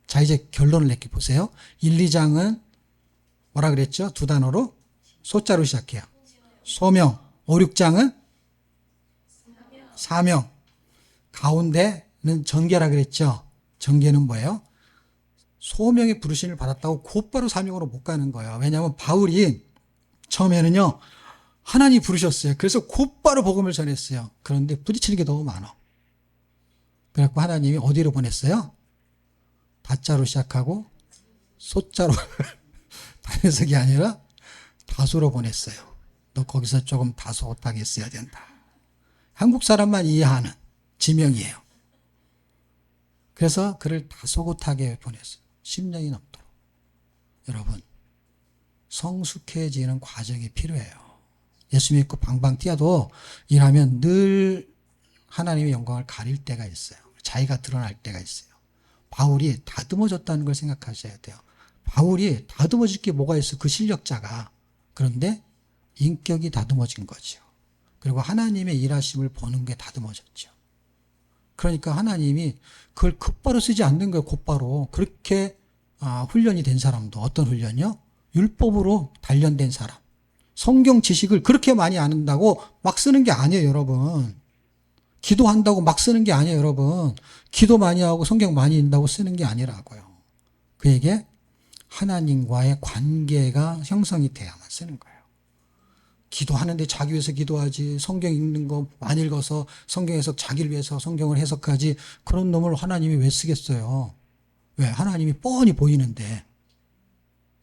자, 이제 결론을 내게 보세요. 1, 2장은 뭐라 그랬죠? 두 단어로 소자로 시작해요. 소명. 5, 6장은 사명. 가운데는 전계라 그랬죠? 전계는 뭐예요? 소명의 부르심을 받았다고 곧바로 사명으로 못 가는 거예요. 왜냐하면 바울이 처음에는요, 하나님이 부르셨어요. 그래서 곧바로 복음을 전했어요. 그런데 부딪히는 게 너무 많아. 그래갖고 하나님이 어디로 보냈어요? 다자로 시작하고 소자로 다해석이 아니라 다소로 보냈어요. 너 거기서 조금 다소 못하게 써야 된다. 한국 사람만 이해하는 지명이에요. 그래서 그를 다소곳하게 보냈어요. 10년이 넘도록. 여러분, 성숙해지는 과정이 필요해요. 예수 믿고 방방 뛰어도 일하면 늘 하나님의 영광을 가릴 때가 있어요. 자기가 드러날 때가 있어요. 바울이 다듬어졌다는 걸 생각하셔야 돼요. 바울이 다듬어질 게 뭐가 있어? 그 실력자가. 그런데 인격이 다듬어진 거죠. 그리고 하나님의 일하심을 보는 게 다듬어졌죠. 그러니까 하나님이 그걸 곧바로 쓰지 않는 거예요. 곧바로. 그렇게 훈련이 된 사람도. 어떤 훈련이요? 율법으로 단련된 사람. 성경 지식을 그렇게 많이 아는다고 막 쓰는 게 아니에요, 여러분. 기도한다고 막 쓰는 게 아니에요, 여러분. 기도 많이 하고 성경 많이 읽는다고 쓰는 게 아니라고요. 그에게 하나님과의 관계가 형성이 돼야만 쓰는 거예요. 기도하는데 자기 위해서 기도하지, 성경 읽는 거 많이 읽어서 성경에서 자기를 위해서 성경을 해석하지, 그런 놈을 하나님이 왜 쓰겠어요? 왜? 하나님이 뻔히 보이는데.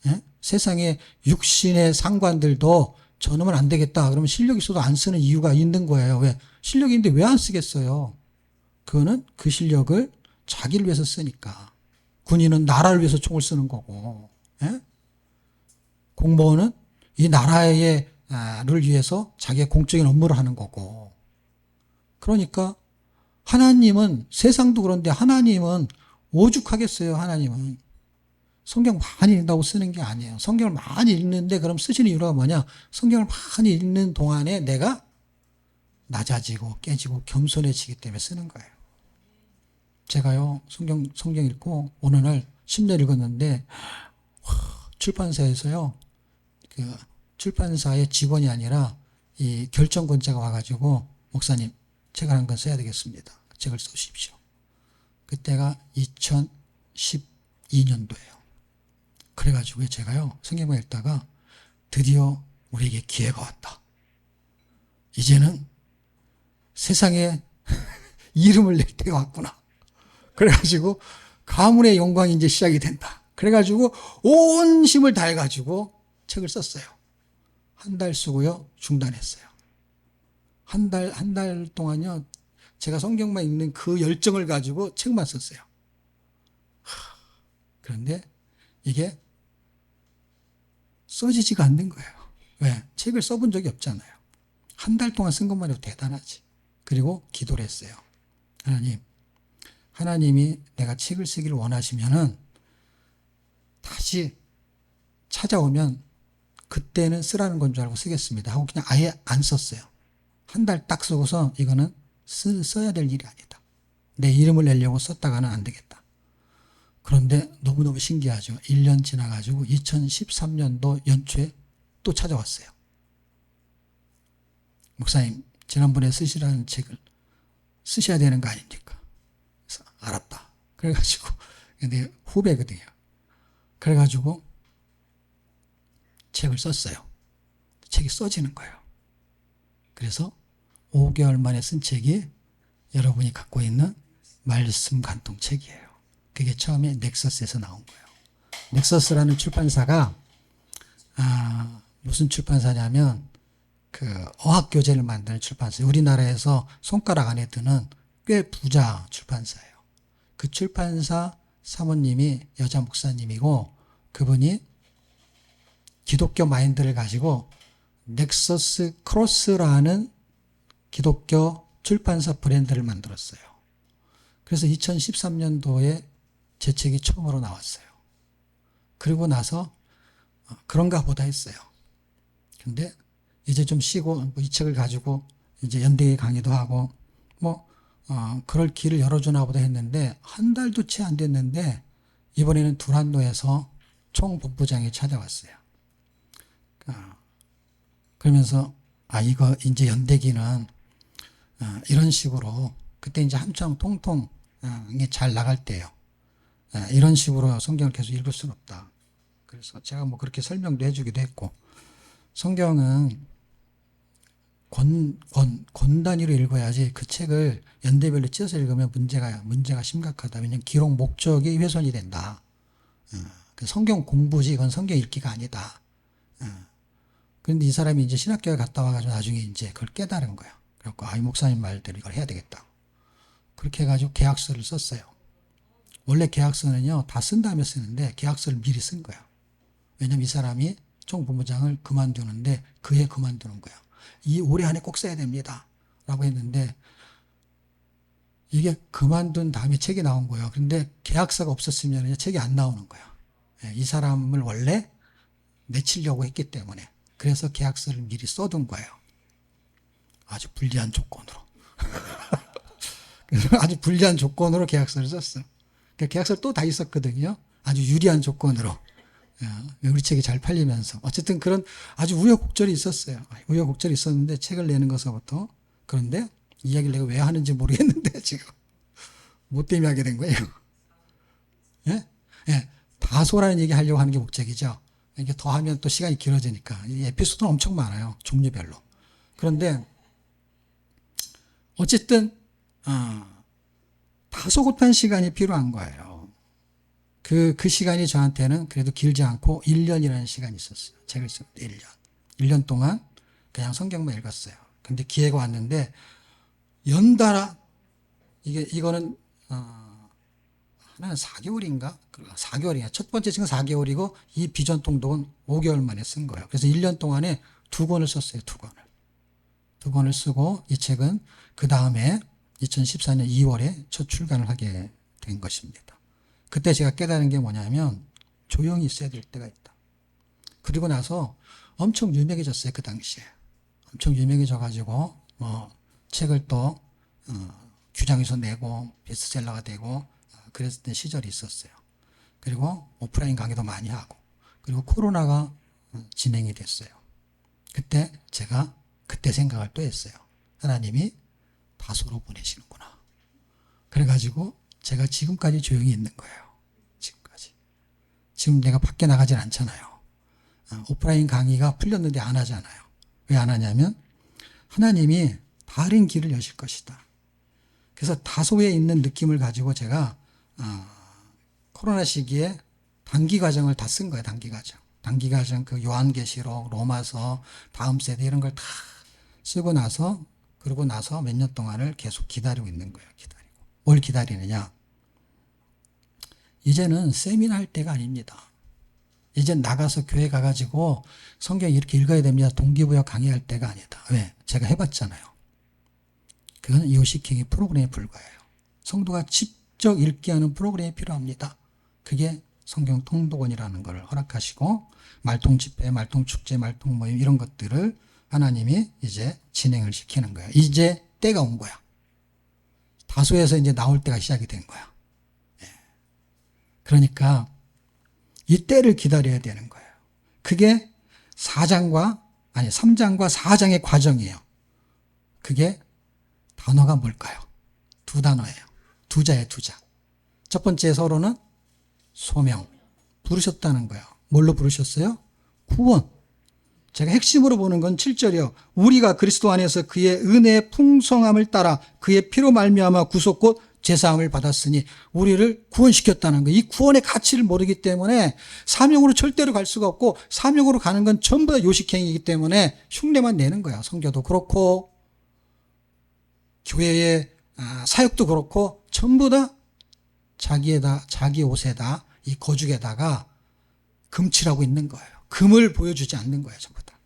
예? 세상에 육신의 상관들도 저놈은 안 되겠다. 그러면 실력 있어도 안 쓰는 이유가 있는 거예요. 왜? 실력이 있는데 왜 안 쓰겠어요? 그거는 그 실력을 자기를 위해서 쓰니까. 군인은 나라를 위해서 총을 쓰는 거고, 예? 공무원은 이 나라의 를 위해서 자기의 공적인 업무를 하는 거고. 그러니까 하나님은, 세상도 그런데 하나님은 오죽하겠어요. 하나님은 성경 많이 읽는다고 쓰는 게 아니에요. 성경을 많이 읽는데 그럼 쓰시는 이유가 뭐냐? 성경을 많이 읽는 동안에 내가 낮아지고 깨지고 겸손해지기 때문에 쓰는 거예요. 제가요, 성경 읽고 어느 날 10년 읽었는데, 출판사에서요, 그 출판사의 직원이 아니라 이 결정권자가 와가지고, 목사님, 책을 한 권 써야 되겠습니다. 책을 써주십시오. 그때가 2012년도예요. 그래가지고 제가요, 성경을 읽다가 드디어 우리에게 기회가 왔다. 이제는 세상에 이름을 낼 때가 왔구나. 그래가지고 가문의 영광이 이제 시작이 된다. 그래가지고 온 힘을 다해가지고 책을 썼어요. 한 달 쓰고요, 중단했어요. 한 달 동안요, 제가 성경만 읽는 그 열정을 가지고 책만 썼어요. 그런데 이게 써지지가 않는 거예요. 왜? 책을 써본 적이 없잖아요. 한 달 동안 쓴 것만 해도 대단하지. 그리고 기도를 했어요. 하나님이 내가 책을 쓰기를 원하시면은 다시 찾아오면 그때는 쓰라는 건 줄 알고 쓰겠습니다 하고 그냥 아예 안 썼어요. 한 달 딱 쓰고서 이거는 써야 될 일이 아니다. 내 이름을 내려고 썼다가는 안 되겠다. 그런데 너무너무 신기하죠. 1년 지나가지고 2013년도 연초에 또 찾아왔어요. 목사님, 지난번에 쓰시라는 책을 쓰셔야 되는 거 아닙니까? 그래서 알았다. 그래가지고, 내 후배거든요. 그래가지고 책을 썼어요. 책이 써지는 거예요. 그래서 5개월 만에 쓴 책이 여러분이 갖고 있는 말씀 간통책이에요. 그게 처음에 넥서스에서 나온 거예요. 넥서스라는 출판사가 무슨 출판사냐면 그 어학교재를 만드는 출판사예요. 우리나라에서 손가락 안에 드는 꽤 부자 출판사예요. 그 출판사 사모님이 여자 목사님이고 그분이 기독교 마인드를 가지고 넥서스 크로스라는 기독교 출판사 브랜드를 만들었어요. 그래서 2013년도에 제 책이 처음으로 나왔어요. 그리고 나서 그런가 보다 했어요. 근데 이제 좀 쉬고 이 책을 가지고 이제 연대회 강의도 하고 그럴 길을 열어주나 보다 했는데 한 달도 채 안 됐는데 이번에는 두란노에서 총본부장이 찾아왔어요. 그러면서 이거 이제 연대기는 이런 식으로 그때 이제 한창 통통 이게 잘 나갈 때예요. 이런 식으로 성경을 계속 읽을 수는 없다. 그래서 제가 뭐 그렇게 설명도 해주기도 했고 성경은 권 단위로 읽어야지 그 책을 연대별로 찢어서 읽으면 문제가 심각하다. 왜냐하면 기록 목적이 훼손이 된다. 그 성경 공부지 이건 성경 읽기가 아니다. 그런데 이 사람이 이제 신학교에 갔다 와가지고 나중에 이제 그걸 깨달은 거야. 그래갖고 이 목사님 말대로 이걸 해야 되겠다. 그렇게 해가지고 계약서를 썼어요. 원래 계약서는요 다 쓴 다음에 쓰는데 계약서를 미리 쓴 거야. 왜냐면 이 사람이 총본부장을 그만두는데 그해 그만두는 거야. 이 올해 안에 꼭 써야 됩니다. 라고 했는데 이게 그만둔 다음에 책이 나온 거예요. 그런데 계약서가 없었으면 책이 안 나오는 거예요. 이 사람을 원래 내치려고 했기 때문에. 그래서 계약서를 미리 써둔 거예요. 아주 불리한 조건으로. 아주 불리한 조건으로 계약서를 썼어. 그러니까 계약서를 또 다 있었거든요. 아주 유리한 조건으로. 우리 책이 잘 팔리면서. 어쨌든 그런 아주 우여곡절이 있었어요. 우여곡절이 있었는데 책을 내는 것서부터. 그런데 이야기를 내가 왜 하는지 모르겠는데 지금 뭐 때문에 하게 된 거예요? 예? 예. 다소라는 얘기 하려고 하는 게 목적이죠. 이게 더 하면 또 시간이 길어지니까. 이 에피소드는 엄청 많아요. 종류별로. 그런데 어쨌든 다소곳한 시간이 필요한 거예요. 그 시간이 저한테는 그래도 길지 않고 1년이라는 시간이 있었어요. 책을 쓸 때 1년. 1년 동안 그냥 성경만 읽었어요. 근데 기회가 왔는데 연달아 이거는 하나는 4개월인가? 4개월이야. 첫 번째 책은 4개월이고 이 비전 통독은 5개월 만에 쓴 거예요. 그래서 1년 동안에 2권을 썼어요. 2권을. 2권을 쓰고 이 책은 그 다음에 2014년 2월에 첫 출간을 하게 된 것입니다. 그때 제가 깨달은 게 뭐냐면 조용히 있어야 될 때가 있다. 그리고 나서 엄청 유명해졌어요. 그 당시에. 엄청 유명해져가지고 책을 또 규장에서 내고 베스트셀러가 되고 그랬던 시절이 있었어요. 그리고 오프라인 강의도 많이 하고 그리고 코로나가 진행이 됐어요. 그때 제가 그때 생각을 또 했어요. 하나님이 다소로 보내시는구나. 그래가지고 제가 지금까지 조용히 있는 거예요. 지금까지. 지금 내가 밖에 나가진 않잖아요. 오프라인 강의가 풀렸는데 안 하잖아요. 왜 안 하냐면 하나님이 다른 길을 여실 것이다. 그래서 다소에 있는 느낌을 가지고 제가 코로나 시기에 단기 과정을 다 쓴 거예요. 단기 과정. 단기 과정 그 요한계시록, 로마서, 다음 세대 이런 걸 다 쓰고 나서 그러고 나서 몇 년 동안을 계속 기다리고 있는 거예요. 기다리고. 뭘 기다리느냐? 이제는 세미나 할 때가 아닙니다. 이제 나가서 교회 가가지고 성경 이렇게 읽어야 됩니다. 동기부여 강의할 때가 아니다. 왜? 제가 해봤잖아요. 그건 요식행위 프로그램에 불과해요. 성도가 직접 읽게 하는 프로그램이 필요합니다. 그게 성경 통독원이라는 걸 허락하시고 말통 집회, 말통 축제, 말통 모임 이런 것들을 하나님이 이제 진행을 시키는 거예요. 이제 때가 온 거야. 다소에서 이제 나올 때가 시작이 된 거야. 그러니까 이 때를 기다려야 되는 거예요. 그게 3장과 4장의 과정이에요. 그게 단어가 뭘까요? 2단어예요. 2자예요, 2자. 첫 번째 서로는 소명. 부르셨다는 거예요. 뭘로 부르셨어요? 구원. 제가 핵심으로 보는 건 7절이요. 우리가 그리스도 안에서 그의 은혜의 풍성함을 따라 그의 피로 말미암아 구속 곧 제사함을 받았으니 우리를 구원시켰다는 거예요. 이 구원의 가치를 모르기 때문에 사명으로 절대로 갈 수가 없고 사명으로 가는 건 전부 다 요식행위이기 때문에 흉내만 내는 거야. 성교도 그렇고 교회의 사역도 그렇고 전부 다 자기 옷에다 이 거죽에다가 금칠하고 있는 거예요. 금을 보여주지 않는 거예요. 전부 다.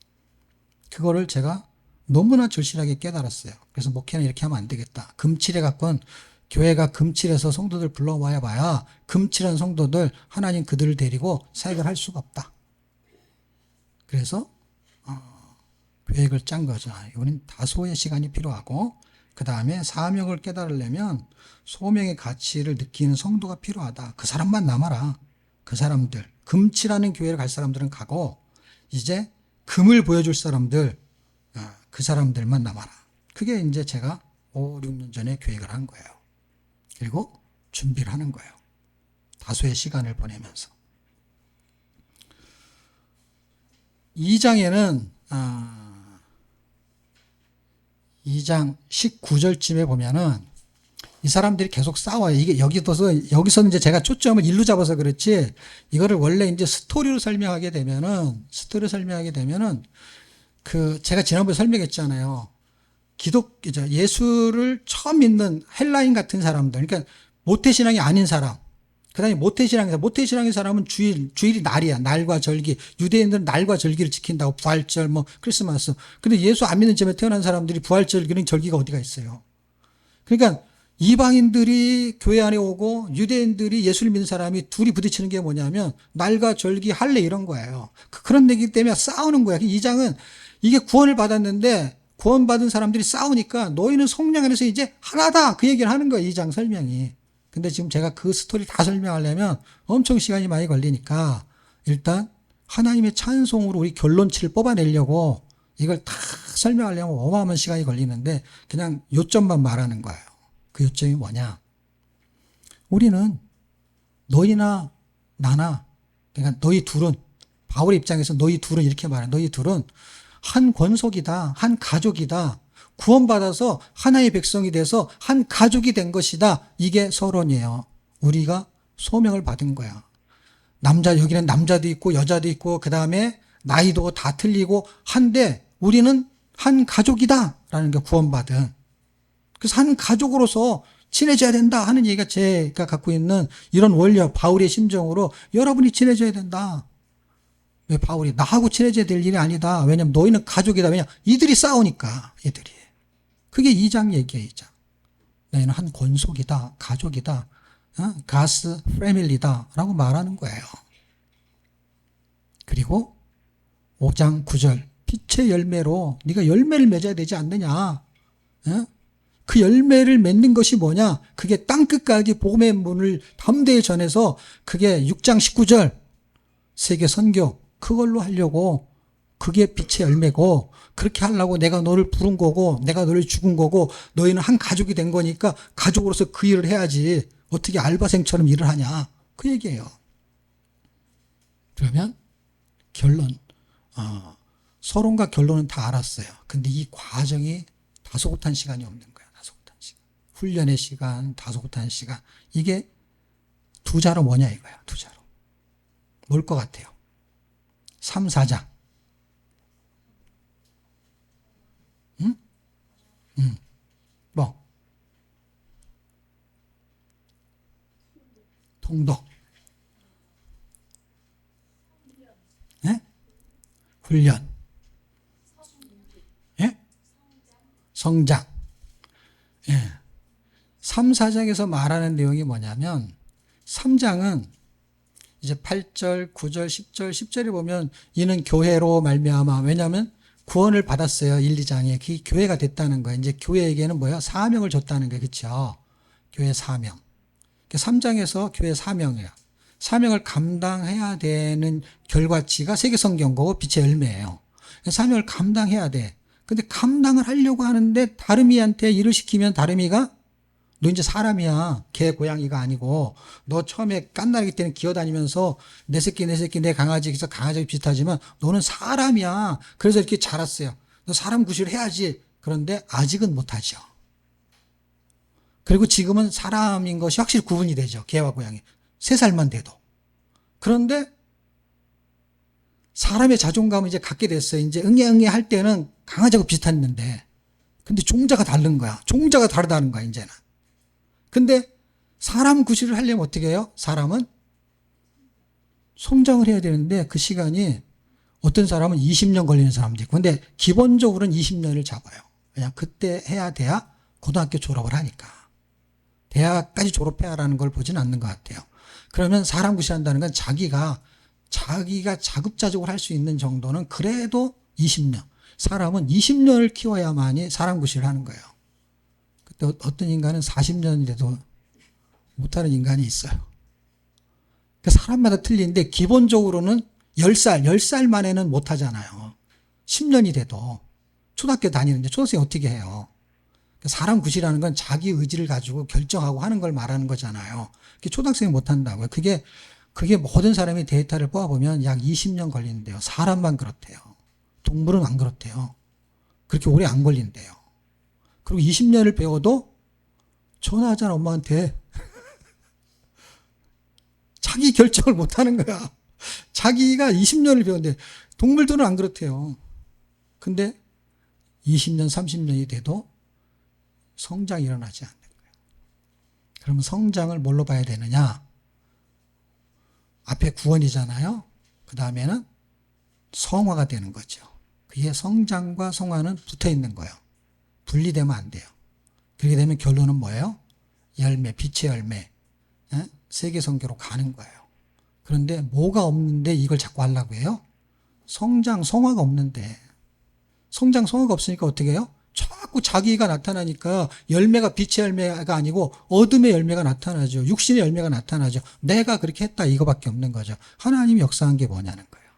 그거를 제가 너무나 절실하게 깨달았어요. 그래서 목회는 이렇게 하면 안 되겠다. 금칠해 갖고는 교회가 금칠해서 성도들 불러와야 봐야 금칠한 성도들 하나님 그들을 데리고 사역을 할 수가 없다. 그래서 계획을 짠 거죠. 이거는 다소의 시간이 필요하고 그 다음에 사명을 깨달으려면 소명의 가치를 느끼는 성도가 필요하다. 그 사람만 남아라. 그 사람들. 금칠하는 교회를 갈 사람들은 가고 이제 금을 보여줄 사람들 그 사람들만 남아라. 그게 이제 제가 5, 6년 전에 계획을 한 거예요. 그리고 준비를 하는 거예요. 다소의 시간을 보내면서. 2장에는 2장 19절쯤에 보면은 이 사람들이 계속 싸워요. 이게 여기서는 이제 제가 초점을 일로 잡아서 그렇지, 이거를 원래 이제 스토리로 설명하게 되면은, 제가 지난번에 설명했잖아요. 예수를 처음 믿는 헬라인 같은 사람들, 그러니까 모태신앙이 아닌 사람, 그 다음에 모태신앙의 사람은 주일이 날이야. 날과 절기. 유대인들은 날과 절기를 지킨다고. 부활절, 뭐, 크리스마스. 근데 예수 안 믿는 집에 태어난 사람들이 부활절기는 절기가 어디가 있어요. 그러니까 이방인들이 교회 안에 오고 유대인들이 예수를 믿는 사람이 둘이 부딪히는 게 뭐냐면 날과 절기, 할례 이런 거예요. 그런 얘기 때문에 싸우는 거야. 이 장은 이게 구원을 받았는데 구원받은 사람들이 싸우니까 너희는 성령 안에서 이제 하나다. 그 얘기를 하는 거예요. 이 장 설명이. 근데 지금 제가 그 스토리 다 설명하려면 엄청 시간이 많이 걸리니까 일단 하나님의 찬송으로 우리 결론치를 뽑아내려고 이걸 다 설명하려면 어마어마한 시간이 걸리는데 그냥 요점만 말하는 거예요. 그 요점이 뭐냐? 우리는 너희나 나나 그러니까 너희 둘은 바울의 입장에서 너희 둘은 이렇게 말해. 너희 둘은 한 권속이다. 한 가족이다. 구원받아서 하나의 백성이 돼서 한 가족이 된 것이다. 이게 서론이에요. 우리가 소명을 받은 거야. 여기는 남자도 있고 여자도 있고 그 다음에 나이도 다 틀리고 한데 우리는 한 가족이다. 라는 게 구원받은. 그래서 한 가족으로서 친해져야 된다 하는 얘기가 제가 갖고 있는 이런 원리와 바울의 심정으로 여러분이 친해져야 된다. 왜 바울이 나하고 친해져야 될 일이 아니다. 왜냐면 너희는 가족이다. 왜냐 이들이 싸우니까 이들이. 그게 2장 얘기예요. 2장. 너희는 한 권속이다. 가족이다. 가스 패밀리다. 라고 말하는 거예요. 그리고 5장 9절 빛의 열매로 네가 열매를 맺어야 되지 않느냐. 그 열매를 맺는 것이 뭐냐. 그게 땅끝까지 복음의 문을 담대히 전해서 그게 6장 19절 세계 선교 그걸로 하려고 그게 빛의 열매고 그렇게 하려고 내가 너를 부른 거고 내가 너를 죽은 거고 너희는 한 가족이 된 거니까 가족으로서 그 일을 해야지 어떻게 알바생처럼 일을 하냐 그 얘기예요. 그러면 결론 서론과 결론은 다 알았어요. 근데 이 과정이 다소곳한 시간이 없는 거야. 다소곳한 시간. 훈련의 시간, 다소곳한 시간. 이게 두 자로 뭐냐 이거야. 두 자로. 뭘 것 같아요? 3, 4장. 뭐? 통독. 예? 훈련. 예? 성장. 예. 3, 4장에서 말하는 내용이 뭐냐면 3장은 이제 8절, 9절, 10절, 10절에 보면 이는 교회로 말미암아. 왜냐하면 구원을 받았어요. 1, 2장에. 그게 교회가 됐다는 거예요. 이제 교회에게는 뭐야? 사명을 줬다는 거예요. 그렇죠? 교회 사명. 3장에서 교회 사명이에요. 사명을 감당해야 되는 결과치가 세계성경고 빛의 열매예요. 사명을 감당해야 돼. 근데 감당을 하려고 하는데 다름이한테 일을 시키면 다름이가 너 이제 사람이야. 개 고양이가 아니고 너 처음에 깐나기 때는 기어다니면서 내 새끼 내 강아지 그래서 강아지 비슷하지만 너는 사람이야. 그래서 이렇게 자랐어요. 너 사람 구실을 해야지. 그런데 아직은 못하죠. 그리고 지금은 사람인 것이 확실히 구분이 되죠. 개와 고양이. 3살만 돼도. 그런데 사람의 자존감을 이제 갖게 됐어요. 이제 응애 할 때는 강아지하고 비슷했는데 근데 종자가 다른 거야. 종자가 다르다는 거야 이제는. 근데 사람 구실을 하려면 어떻게 해요? 사람은 성장을 해야 되는데 그 시간이 어떤 사람은 20년 걸리는 사람도 있고 근데 기본적으로는 20년을 잡아요. 그냥 그때 해야 돼야 고등학교 졸업을 하니까. 대학까지 졸업해야라는 걸 보지는 않는 것 같아요. 그러면 사람 구실한다는 건 자기가 자급자족을 할 수 있는 정도는 그래도 20년. 사람은 20년을 키워야만이 사람 구실을 하는 거예요. 그때 어떤 인간은 40년이 돼도 못하는 인간이 있어요. 사람마다 틀린데 기본적으로는 10살 만에는 못하잖아요. 10년이 돼도 초등학교 다니는데 초등학생이 어떻게 해요? 사람 구실하는 건 자기 의지를 가지고 결정하고 하는 걸 말하는 거잖아요. 초등학생이 못한다고요. 그게 모든 사람이 데이터를 뽑아보면 약 20년 걸리는데요. 사람만 그렇대요. 동물은 안 그렇대요. 그렇게 오래 안 걸린대요. 그리고 20년을 배워도 전화하잖아 엄마한테. 자기 결정을 못하는 거야. 자기가 20년을 배웠는데 동물들은 안 그렇대요. 근데 20년 30년이 돼도 성장이 일어나지 않는 거예요. 그러면 성장을 뭘로 봐야 되느냐? 앞에 구원이잖아요. 그 다음에는 성화가 되는 거죠. 그게 성장과 성화는 붙어 있는 거예요. 분리되면 안 돼요. 그렇게 되면 결론은 뭐예요? 열매, 빛의 열매. 세계 선교로 가는 거예요. 그런데 뭐가 없는데 이걸 자꾸 하려고 해요? 성장, 성화가 없는데. 성장, 성화가 없으니까 어떻게 해요? 자꾸 자기가 나타나니까 열매가 빛의 열매가 아니고 어둠의 열매가 나타나죠. 육신의 열매가 나타나죠. 내가 그렇게 했다 이거밖에 없는 거죠. 하나님이 역사한 게 뭐냐는 거예요.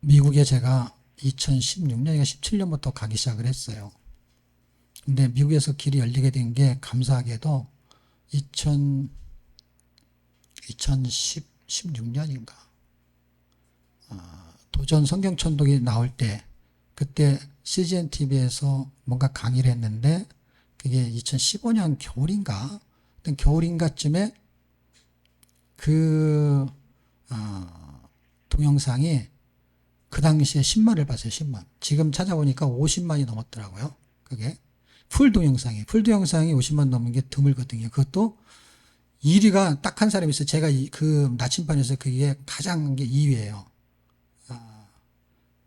미국에 제가 2016년인가 17년부터 가기 시작을 했어요. 근데 미국에서 길이 열리게 된 게 감사하게도 2016년인가 도전 성경천독이 나올 때 그때 CGN TV에서 뭔가 강의를 했는데 그게 2015년 겨울인가 겨울인가쯤에 그 동영상이 그 당시에 10만을 봤어요. 10만. 지금 찾아보니까 50만이 넘었더라고요. 그게 풀 동영상이 50만 넘은 게 드물거든요. 그것도 1위가 딱 한 사람이 있어요. 제가 그 나침반에서 그게 가장 게 2위예요.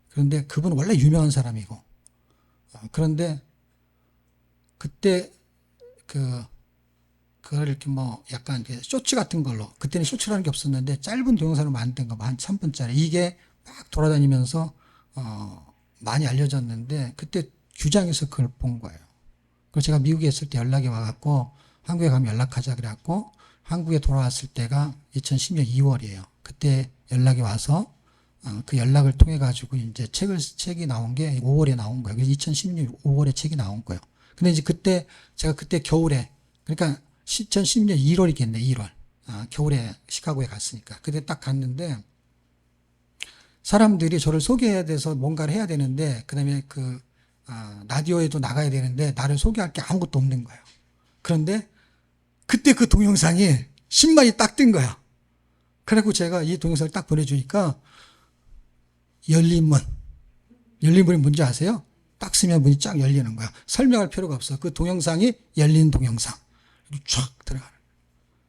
그런데 그분은 원래 유명한 사람이고 그런데 그때 그걸 이렇게 뭐 약간 쇼츠 같은 걸로 그때는 쇼츠라는 게 없었는데 짧은 동영상을 만든 거 한 3분짜리 이게 막 돌아다니면서 많이 알려졌는데 그때 규장에서 그걸 본 거예요. 그래서 제가 미국에 있을 때 연락이 와갖고 한국에 가면 연락하자 그래갖고 한국에 돌아왔을 때가 2010년 2월이에요. 그때 연락이 와서 그 연락을 통해 가지고 이제 책이 나온 게 5월에 나온 거예요. 그래서 2016년 5월에 책이 나온 거예요. 근데 이제 제가 그때 겨울에 그러니까 2010년 1월이겠네. 1월. 겨울에 시카고에 갔으니까. 그때 딱 갔는데 사람들이 저를 소개해야 돼서 뭔가를 해야 되는데 그다음에 라디오에도 나가야 되는데 나를 소개할 게 아무것도 없는 거예요. 그런데 그때 그 동영상이 10만이 딱 뜬 거야. 그래갖고 제가 이 동영상을 딱 보내주니까 열린 문이 뭔지 아세요? 딱 쓰면 문이 쫙 열리는 거야. 설명할 필요가 없어. 그 동영상이 열린 동영상. 쫙 들어가는 거야.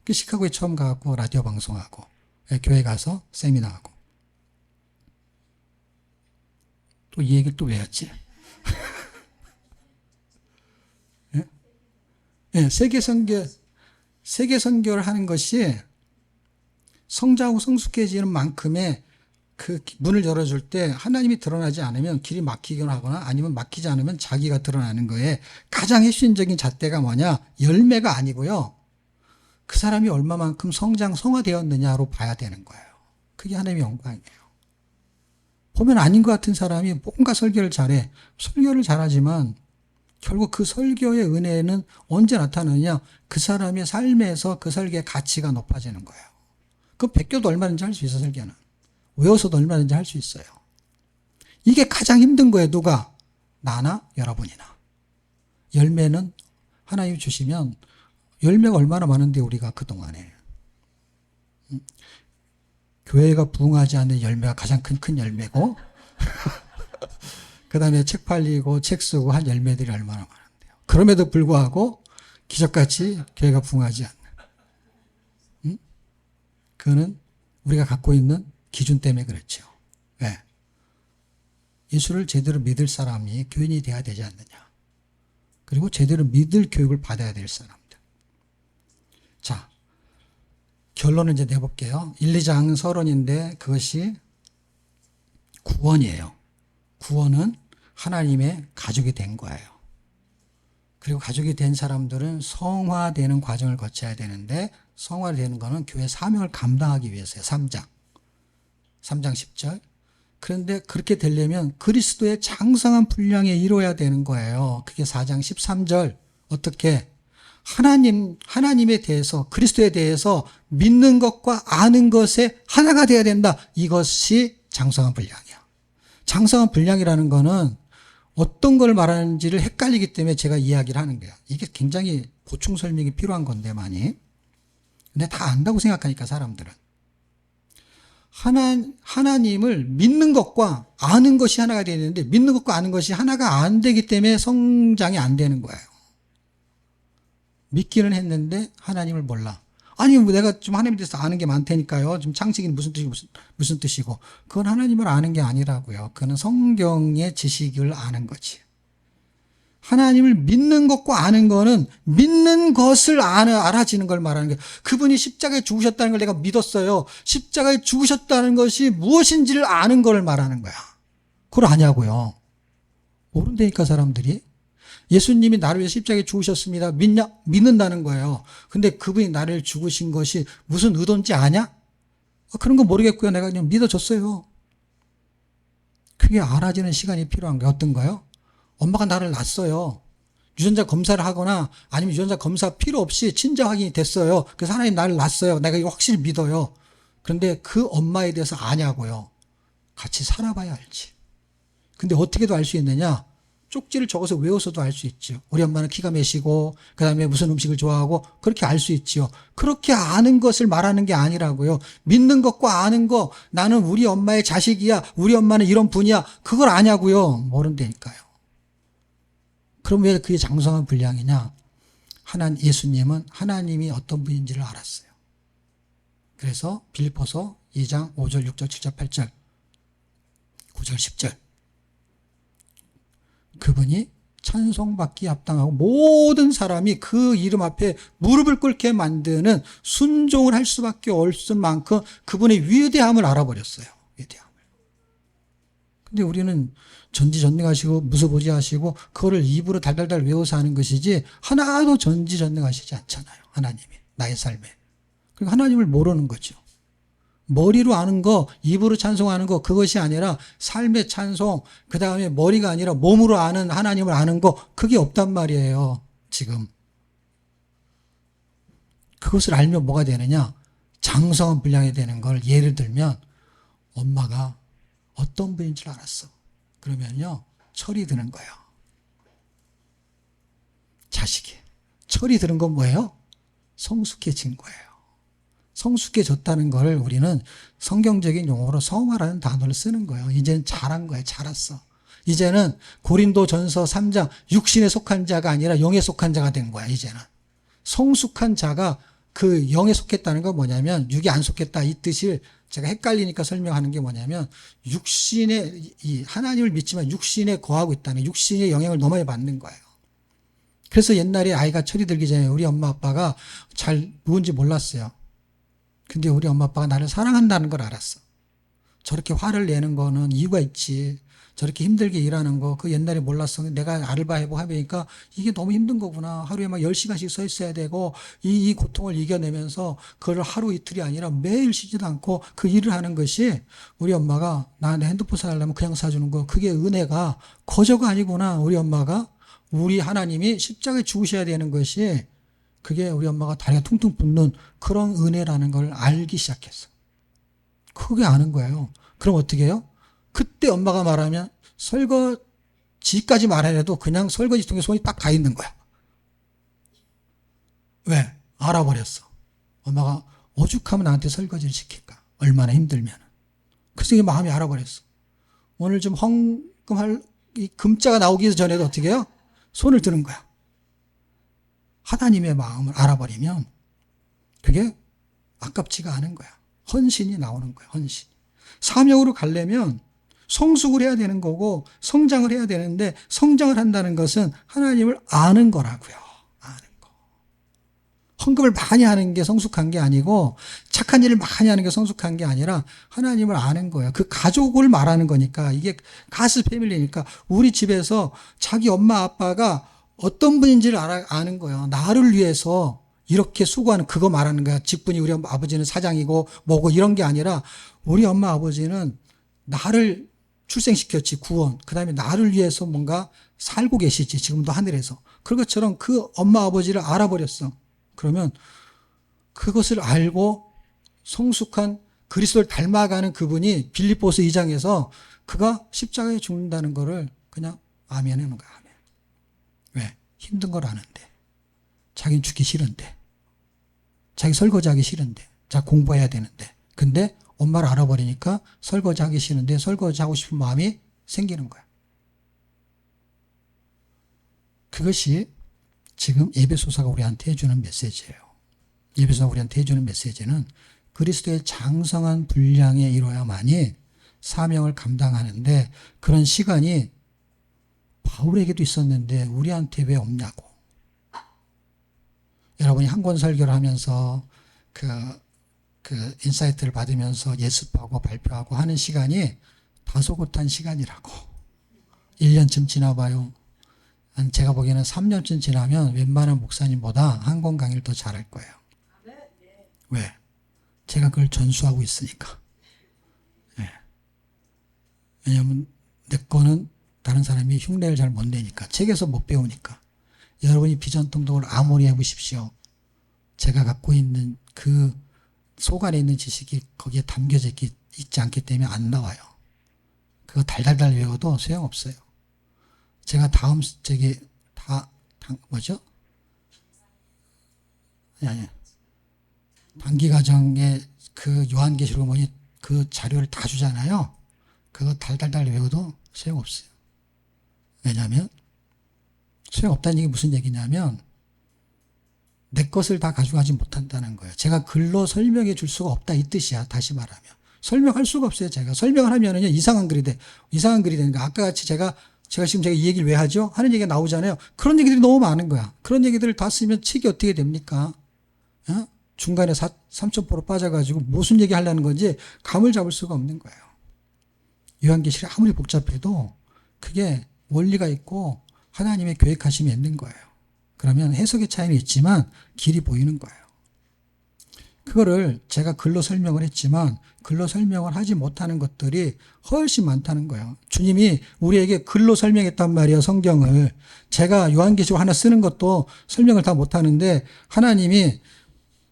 그 시카고에 처음 가갖고 라디오 방송하고 교회 가서 세미나하고 또 이 얘기를 또 왜 했지? 예? 예, 세계 선교를 하는 것이 성장하고 성숙해지는 만큼의 그 문을 열어줄 때 하나님이 드러나지 않으면 길이 막히거나 하거나 아니면 막히지 않으면 자기가 드러나는 거에 가장 핵심적인 잣대가 뭐냐? 열매가 아니고요. 그 사람이 얼마만큼 성화되었느냐로 봐야 되는 거예요. 그게 하나님의 영광이에요. 보면 아닌 것 같은 사람이 뭔가 설교를 잘해. 설교를 잘하지만 결국 그 설교의 은혜는 언제 나타나느냐? 그 사람의 삶에서 그 설교의 가치가 높아지는 거예요. 그 백교도 얼마든지 할 수 있어, 설교는. 외워서도 얼마든지 할 수 있어요. 이게 가장 힘든 거예요. 누가? 나나 여러분이나. 열매는 하나님이 주시면 열매가 얼마나 많은데 우리가 그동안에 교회가 부흥하지 않는 열매가 가장 큰 열매고 그 다음에 책 팔리고 책 쓰고 한 열매들이 얼마나 많은데요. 그럼에도 불구하고 기적같이 교회가 부흥하지 않는 그거는 우리가 갖고 있는 기준 때문에 그렇죠. 왜? 예수를 제대로 믿을 사람이 교인이 돼야 되지 않느냐. 그리고 제대로 믿을 교육을 받아야 될 사람들. 자, 결론을 이제 내볼게요. 1, 2장 서론인데 그것이 구원이에요. 구원은 하나님의 가족이 된 거예요. 그리고 가족이 된 사람들은 성화되는 과정을 거쳐야 되는데 성화되는 거는 교회 사명을 감당하기 위해서요. 3장 10절. 그런데 그렇게 되려면 그리스도의 장성한 분량에 이루어야 되는 거예요. 그게 4장 13절. 어떻게? 하나님에 대해서, 그리스도에 대해서 믿는 것과 아는 것에 하나가 되어야 된다. 이것이 장성한 분량이야. 장성한 분량이라는 거는 어떤 걸 말하는지를 헷갈리기 때문에 제가 이야기를 하는 거야. 이게 굉장히 보충 설명이 필요한 건데, 많이. 근데 다 안다고 생각하니까, 사람들은. 하나님을 믿는 것과 아는 것이 하나가 되야 되는데, 믿는 것과 아는 것이 하나가 안 되기 때문에 성장이 안 되는 거예요. 믿기는 했는데 하나님을 몰라. 아니, 뭐 내가 좀 하나님에 대해서 아는 게 많다니까요. 좀 창세기는 무슨 뜻이고 무슨 뜻이고. 그건 하나님을 아는 게 아니라고요. 그건 성경의 지식을 아는 거지. 하나님을 믿는 것과 아는 거는 믿는 것을 알아지는 걸 말하는 거예요. 그분이 십자가에 죽으셨다는 걸 내가 믿었어요. 십자가에 죽으셨다는 것이 무엇인지를 아는 걸 말하는 거야. 그걸 아냐고요. 모른다니까 사람들이. 예수님이 나를 위해 십자가에 죽으셨습니다. 믿는다는 거예요. 근데 그분이 나를 죽으신 것이 무슨 의도인지 아냐? 그런 거 모르겠고요. 내가 그냥 믿어줬어요. 그게 알아지는 시간이 필요한 게 어떤 거예요? 엄마가 나를 낳았어요. 유전자 검사를 하거나 아니면 유전자 검사 필요 없이 친자 확인이 됐어요. 그래서 하나님 나를 낳았어요. 내가 이거 확실히 믿어요. 그런데 그 엄마에 대해서 아냐고요. 같이 살아봐야 알지. 근데 어떻게도 알 수 있느냐? 쪽지를 적어서 외워서도 알 수 있죠. 우리 엄마는 키가 몇이고 그 다음에 무슨 음식을 좋아하고 그렇게 알 수 있지요. 그렇게 아는 것을 말하는 게 아니라고요. 믿는 것과 아는 거, 나는 우리 엄마의 자식이야, 우리 엄마는 이런 분이야, 그걸 아냐고요. 모른다니까요. 그럼 왜 그게 장성한 분량이냐? 예수님은 하나님이 어떤 분인지를 알았어요. 그래서 빌립보서 2장 5절, 6절, 7절, 8절, 9절, 10절 그분이 찬송받기 합당하고 모든 사람이 그 이름 앞에 무릎을 꿇게 만드는 순종을 할 수밖에 없을 만큼 그분의 위대함을 알아버렸어요. 위대함을. 근데 우리는 전지전능하시고 무소부지하시고 그거를 입으로 달달달 외워서 하는 것이지 하나도 전지전능하시지 않잖아요. 하나님이 나의 삶에. 그러니까 하나님을 모르는 거죠. 머리로 아는 거, 입으로 찬송하는 거, 그것이 아니라 삶의 찬송, 그 다음에 머리가 아니라 몸으로 아는 하나님을 아는 거, 그게 없단 말이에요, 지금. 그것을 알면 뭐가 되느냐? 장성한 분량이 되는 걸 예를 들면, 엄마가 어떤 분인 줄 알았어. 그러면요, 철이 드는 거예요. 자식이. 철이 드는 건 뭐예요? 성숙해진 거예요. 성숙해졌다는 걸 우리는 성경적인 용어로 성화라는 단어를 쓰는 거예요. 이제는 자란 거예요. 자랐어. 이제는 고린도전서 3장 육신에 속한 자가 아니라 영에 속한 자가 된 거야. 이제는. 성숙한 자가 그 영에 속했다는 건 뭐냐면 육에 안 속했다 이 뜻을 제가 헷갈리니까 설명하는 게 뭐냐면 육신에 하나님을 믿지만 육신에 거하고 있다는 육신의 영향을 너무 많이 받는 거예요. 그래서 옛날에 아이가 철이 들기 전에 우리 엄마 아빠가 잘 누군지 몰랐어요. 근데 우리 엄마 아빠가 나를 사랑한다는 걸 알았어. 저렇게 화를 내는 거는 이유가 있지. 저렇게 힘들게 일하는 거, 그 옛날에 몰랐어. 내가 아르바이트 해보니까 이게 너무 힘든 거구나. 하루에 막 10시간씩 서 있어야 되고, 이 고통을 이겨내면서 그걸 하루 이틀이 아니라 매일 쉬지도 않고 그 일을 하는 것이 우리 엄마가 나한테 핸드폰 사달라면 그냥 사주는 거, 그게 은혜가 거저가 아니구나. 우리 엄마가, 우리 하나님이 십자가에 죽으셔야 되는 것이 그게 우리 엄마가 다리가 퉁퉁 붓는 그런 은혜라는 걸 알기 시작했어. 그게 아는 거예요. 그럼 어떻게 해요? 그때 엄마가 말하면 설거지까지 말하려도 그냥 설거지통에 손이 딱 가 있는 거야. 왜? 알아버렸어. 엄마가 오죽하면 나한테 설거지를 시킬까? 얼마나 힘들면. 그래서 이게 마음이 알아버렸어. 오늘 좀 헌금할 이 금자가 나오기 전에도 어떻게 해요? 손을 드는 거야. 하나님의 마음을 알아버리면 그게 아깝지가 않은 거야. 헌신이 나오는 거야. 헌신. 사명으로 가려면 성숙을 해야 되는 거고 성장을 해야 되는데 성장을 한다는 것은 하나님을 아는 거라고요. 아는 거. 헌금을 많이 하는 게 성숙한 게 아니고 착한 일을 많이 하는 게 성숙한 게 아니라 하나님을 아는 거예요. 그 가족을 말하는 거니까 이게 가스 패밀리니까 우리 집에서 자기 엄마 아빠가 어떤 분인지를 아는 거예요. 나를 위해서 이렇게 수고하는 그거 말하는 거야. 직분이 우리 엄마 아버지는 사장이고 뭐고 이런 게 아니라 우리 엄마 아버지는 나를 출생시켰지 구원. 그 다음에 나를 위해서 뭔가 살고 계시지 지금도 하늘에서. 그런 것처럼 그 엄마 아버지를 알아버렸어. 그러면 그것을 알고 성숙한 그리스도를 닮아가는 그분이 빌립보서 2장에서 그가 십자가에 죽는다는 거를 그냥 아멘 하는 거야. 아멘. 왜? 힘든 걸 아는데. 자기는 죽기 싫은데. 자기 설거지하기 싫은데. 자기 공부해야 되는데. 근데 엄마를 알아버리니까 설거지하기 싫은데 설거지하고 싶은 마음이 생기는 거야. 그것이 지금 에베소서가 우리한테 해주는 메시지예요. 예배소서 우리한테 해주는 메시지는 그리스도의 장성한 분량에 이뤄야만이 사명을 감당하는데 그런 시간이 바울에게도 있었는데 우리한테 왜 없냐고. 여러분이 한 권 설교를 하면서 그 인사이트를 받으면서 예습하고 발표하고 하는 시간이 다소곳한 시간이라고. 1년쯤 지나봐요. 제가 보기에는 3년쯤 지나면 웬만한 목사님보다 한 권 강의를 더 잘할 거예요. 왜? 제가 그걸 전수하고 있으니까. 네. 왜냐하면 내 거는 다른 사람이 흉내를 잘 못 내니까. 책에서 못 배우니까. 여러분이 비전통독을 아무리 해보십시오. 제가 갖고 있는 그 속 안에 있는 지식이 거기에 담겨져 있지 않기 때문에 안 나와요. 그거 달달달 외워도 소용없어요. 제가 다음 뭐죠? 아니. 단기 과정에 그 요한계시록 뭐니 그 자료를 다 주잖아요. 그거 달달달 외워도 소용없어요. 왜냐하면 소용없다는 얘기 무슨 얘기냐면 내 것을 다 가져가지 못한다는 거예요. 제가 글로 설명해 줄 수가 없다 이 뜻이야. 다시 말하면 설명할 수가 없어요. 제가 설명을 하면은요 이상한 글이 돼. 이상한 글이 되니까 아까 같이 제가 지금 이 얘기를 왜 하죠? 하는 얘기가 나오잖아요. 그런 얘기들이 너무 많은 거야. 그런 얘기들을 다 쓰면 책이 어떻게 됩니까? 어? 중간에 3,000% 빠져가지고 무슨 얘기 하려는 건지 감을 잡을 수가 없는 거예요. 요한계시록이 아무리 복잡해도 그게 원리가 있고 하나님의 계획하심이 있는 거예요. 그러면 해석의 차이는 있지만 길이 보이는 거예요. 그거를 제가 글로 설명을 했지만 글로 설명을 하지 못하는 것들이 훨씬 많다는 거예요. 주님이 우리에게 글로 설명했단 말이에요. 성경을. 제가 요한계시록 하나 쓰는 것도 설명을 다 못하는데 하나님이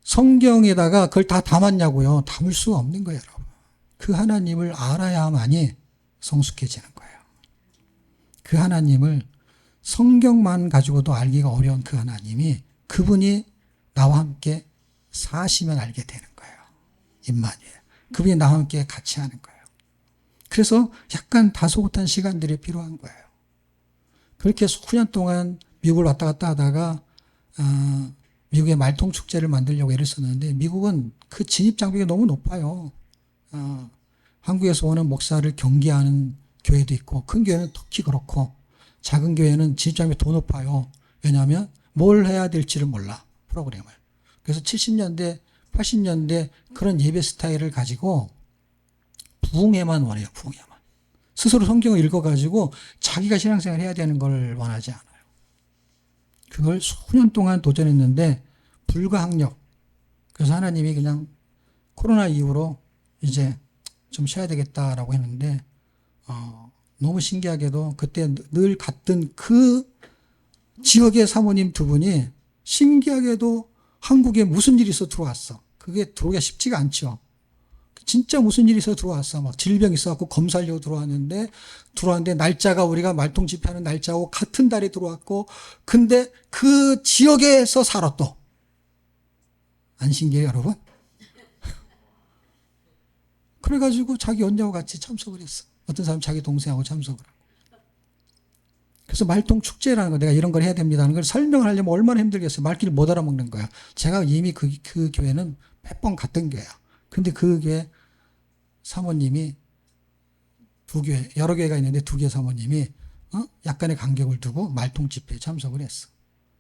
성경에다가 그걸 다 담았냐고요. 담을 수가 없는 거예요, 여러분. 그 하나님을 알아야만이 성숙해지는 거예요. 그 하나님을 성경만 가지고도 알기가 어려운 그 하나님이 그분이 나와 함께 사시면 알게 되는 거예요. 임마누엘. 그분이 나와 함께 같이 하는 거예요. 그래서 약간 다소곳한 시간들이 필요한 거예요. 그렇게 수년 동안 미국을 왔다 갔다 하다가 미국의 말통 축제를 만들려고 애를 썼는데 미국은 그 진입 장벽이 너무 높아요. 한국에서 오는 목사를 경계하는 교회도 있고 큰 교회는 특히 그렇고 작은 교회는 진입 장벽이 더 높아요. 왜냐하면 뭘 해야 될지를 몰라. 프로그램을. 그래서 70년대 80년대 그런 예배 스타일을 가지고 부흥회만 원해요. 부흥회만. 스스로 성경을 읽어가지고 자기가 신앙생활 해야 되는 걸 원하지 않아요. 그걸 수년 동안 도전했는데 불가항력. 그래서 하나님이 그냥 코로나 이후로 이제 좀 쉬어야 되겠다라고 했는데 너무 신기하게도 그때 늘 갔던 그 지역의 사모님 두 분이 신기하게도 한국에 무슨 일이 있어 들어왔어. 그게 들어오기가 쉽지가 않죠. 진짜 무슨 일이 있어 들어왔어. 막 질병 있어갖고 검사하려고 들어왔는데 날짜가 우리가 말통 집회하는 날짜하고 같은 달에 들어왔고 근데 그 지역에서 살아 또. 안 신기해요, 여러분? 그래가지고 자기 언니하고 같이 참석을 했어. 어떤 사람 자기 동생하고 참석을 하고. 그래서 말통 축제라는 거 내가 이런 걸 해야 됩니다는 걸 설명을 하려면 얼마나 힘들겠어요. 말귀를 못 알아먹는 거야. 제가 이미 그 교회는 몇 번 갔던 교회야. 근데 그 교회 사모님이 여러 교회가 있는데 두 교회 사모님이 약간의 간격을 두고 말통 집회에 참석을 했어.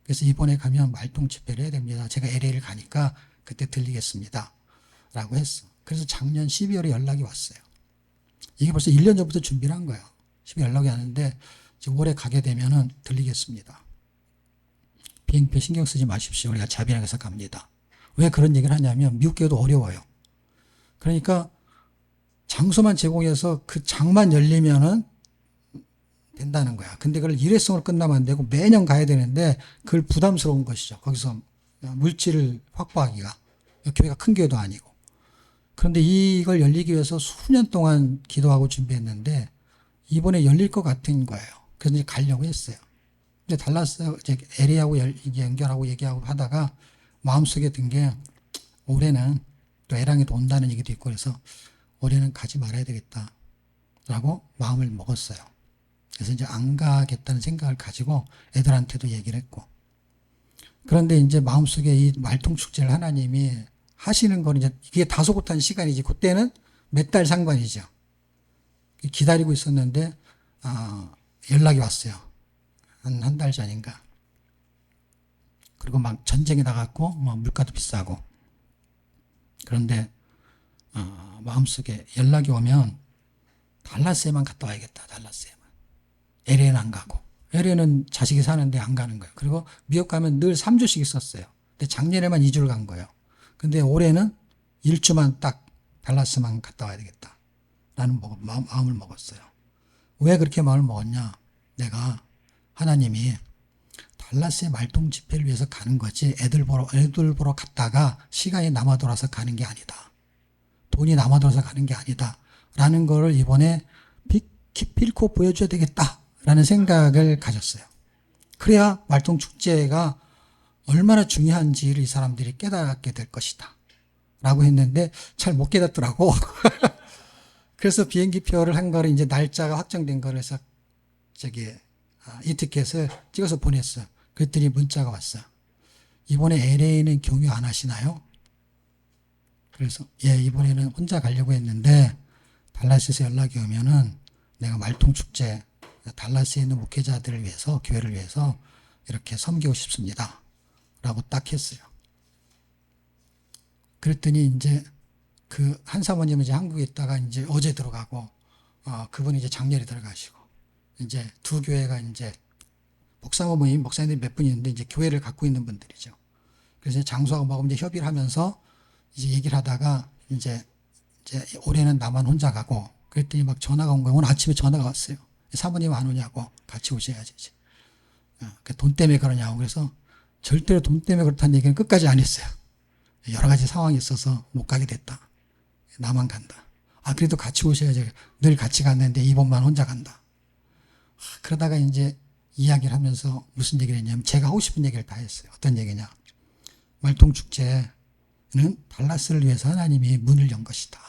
그래서 이번에 가면 말통 집회를 해야 됩니다. 제가 LA를 가니까 그때 들리겠습니다. 라고 했어. 그래서 작년 12월에 연락이 왔어요. 이게 벌써 1년 전부터 준비를 한 거예요. 12월 연락이 왔는데 지금 올해 가게 되면은 들리겠습니다. 비행표 신경 쓰지 마십시오. 우리가 자비하게서 갑니다. 왜 그런 얘기를 하냐면 미국 교회도 어려워요. 그러니까 장소만 제공해서 그 장만 열리면은 된다는 거야. 근데 그걸 일회성으로 끝나면 안 되고 매년 가야 되는데 그걸 부담스러운 것이죠. 거기서 물질을 확보하기가. 교회가 큰 교회도 아니고. 그런데 이걸 열리기 위해서 수년 동안 기도하고 준비했는데 이번에 열릴 것 같은 거예요. 그래서 이제 가려고 했어요. 근데 달라스 이제 LA하고 연결하고 얘기하고 하다가 마음속에 든 게 올해는 또 애랑이도 온다는 얘기도 있고 그래서 올해는 가지 말아야 되겠다라고 마음을 먹었어요. 그래서 이제 안 가겠다는 생각을 가지고 애들한테도 얘기를 했고 그런데 이제 마음속에 이 말통축제를 하나님이 하시는 거는 이제 이게 다소곳한 시간이지. 그때는 몇 달 상관이죠. 기다리고 있었는데, 연락이 왔어요. 한 달 전인가. 그리고 막 전쟁에 나갔고, 뭐 물가도 비싸고. 그런데, 마음속에 연락이 오면 달라스에만 갔다 와야겠다. 달라스에만. LA는 안 가고. LA는 자식이 사는데 안 가는 거예요. 그리고 미국 가면 늘 3주씩 있었어요. 근데 작년에만 2주를 간 거예요. 근데 올해는 1주만 딱 달라스만 갔다 와야 되겠다. 라는 마음을 먹었어요. 왜 그렇게 마음을 먹었냐? 내가 하나님이 달라스의 말통 집회를 위해서 가는 거지 애들 보러 갔다가 시간이 남아 돌아서 가는 게 아니다. 돈이 남아 돌아서 가는 게 아니다. 라는 거를 이번에 기필코 보여줘야 되겠다. 라는 생각을 가졌어요. 그래야 말통 축제가 얼마나 중요한지를 이 사람들이 깨닫게 될 것이다. 라고 했는데 잘 못 깨닫더라고. 그래서 비행기표를 한 거를 이제 날짜가 확정된 거를 해서 이티켓을 찍어서 보냈어. 그랬더니 문자가 왔어. 이번에 LA는 경유 안 하시나요? 그래서 예, 이번에는 혼자 가려고 했는데 달라스에서 연락이 오면은 내가 말통축제 달라스에 있는 목회자들을 위해서 교회를 위해서 이렇게 섬기고 싶습니다. 라고 딱 했어요. 그랬더니 이제 그 한 사모님은 이제 한국에 있다가 이제 어제 들어가고 그분이 이제 작년에 들어가시고 이제 두 교회가 이제 목사모 모임 목사님들이 몇 분이 있는데 이제 교회를 갖고 있는 분들이죠. 그래서 장소하고 뭐 이제 협의를 하면서 이제 얘기를 하다가 이제 올해는 나만 혼자 가고 그랬더니 막 전화가 온 거예요. 오늘 아침에 전화가 왔어요. 사모님 안 오냐고 같이 오셔야지. 돈 때문에 그러냐고. 그래서 절대로 돈 때문에 그렇다는 얘기는 끝까지 안 했어요. 여러 가지 상황이 있어서 못 가게 됐다. 나만 간다. 그래도 같이 오셔야지. 늘 같이 갔는데 이번만 혼자 간다. 그러다가 이제 이야기를 하면서 무슨 얘기를 했냐면 제가 하고 싶은 얘기를 다 했어요. 어떤 얘기냐. 말통축제는 달라스를 위해서 하나님이 문을 연 것이다.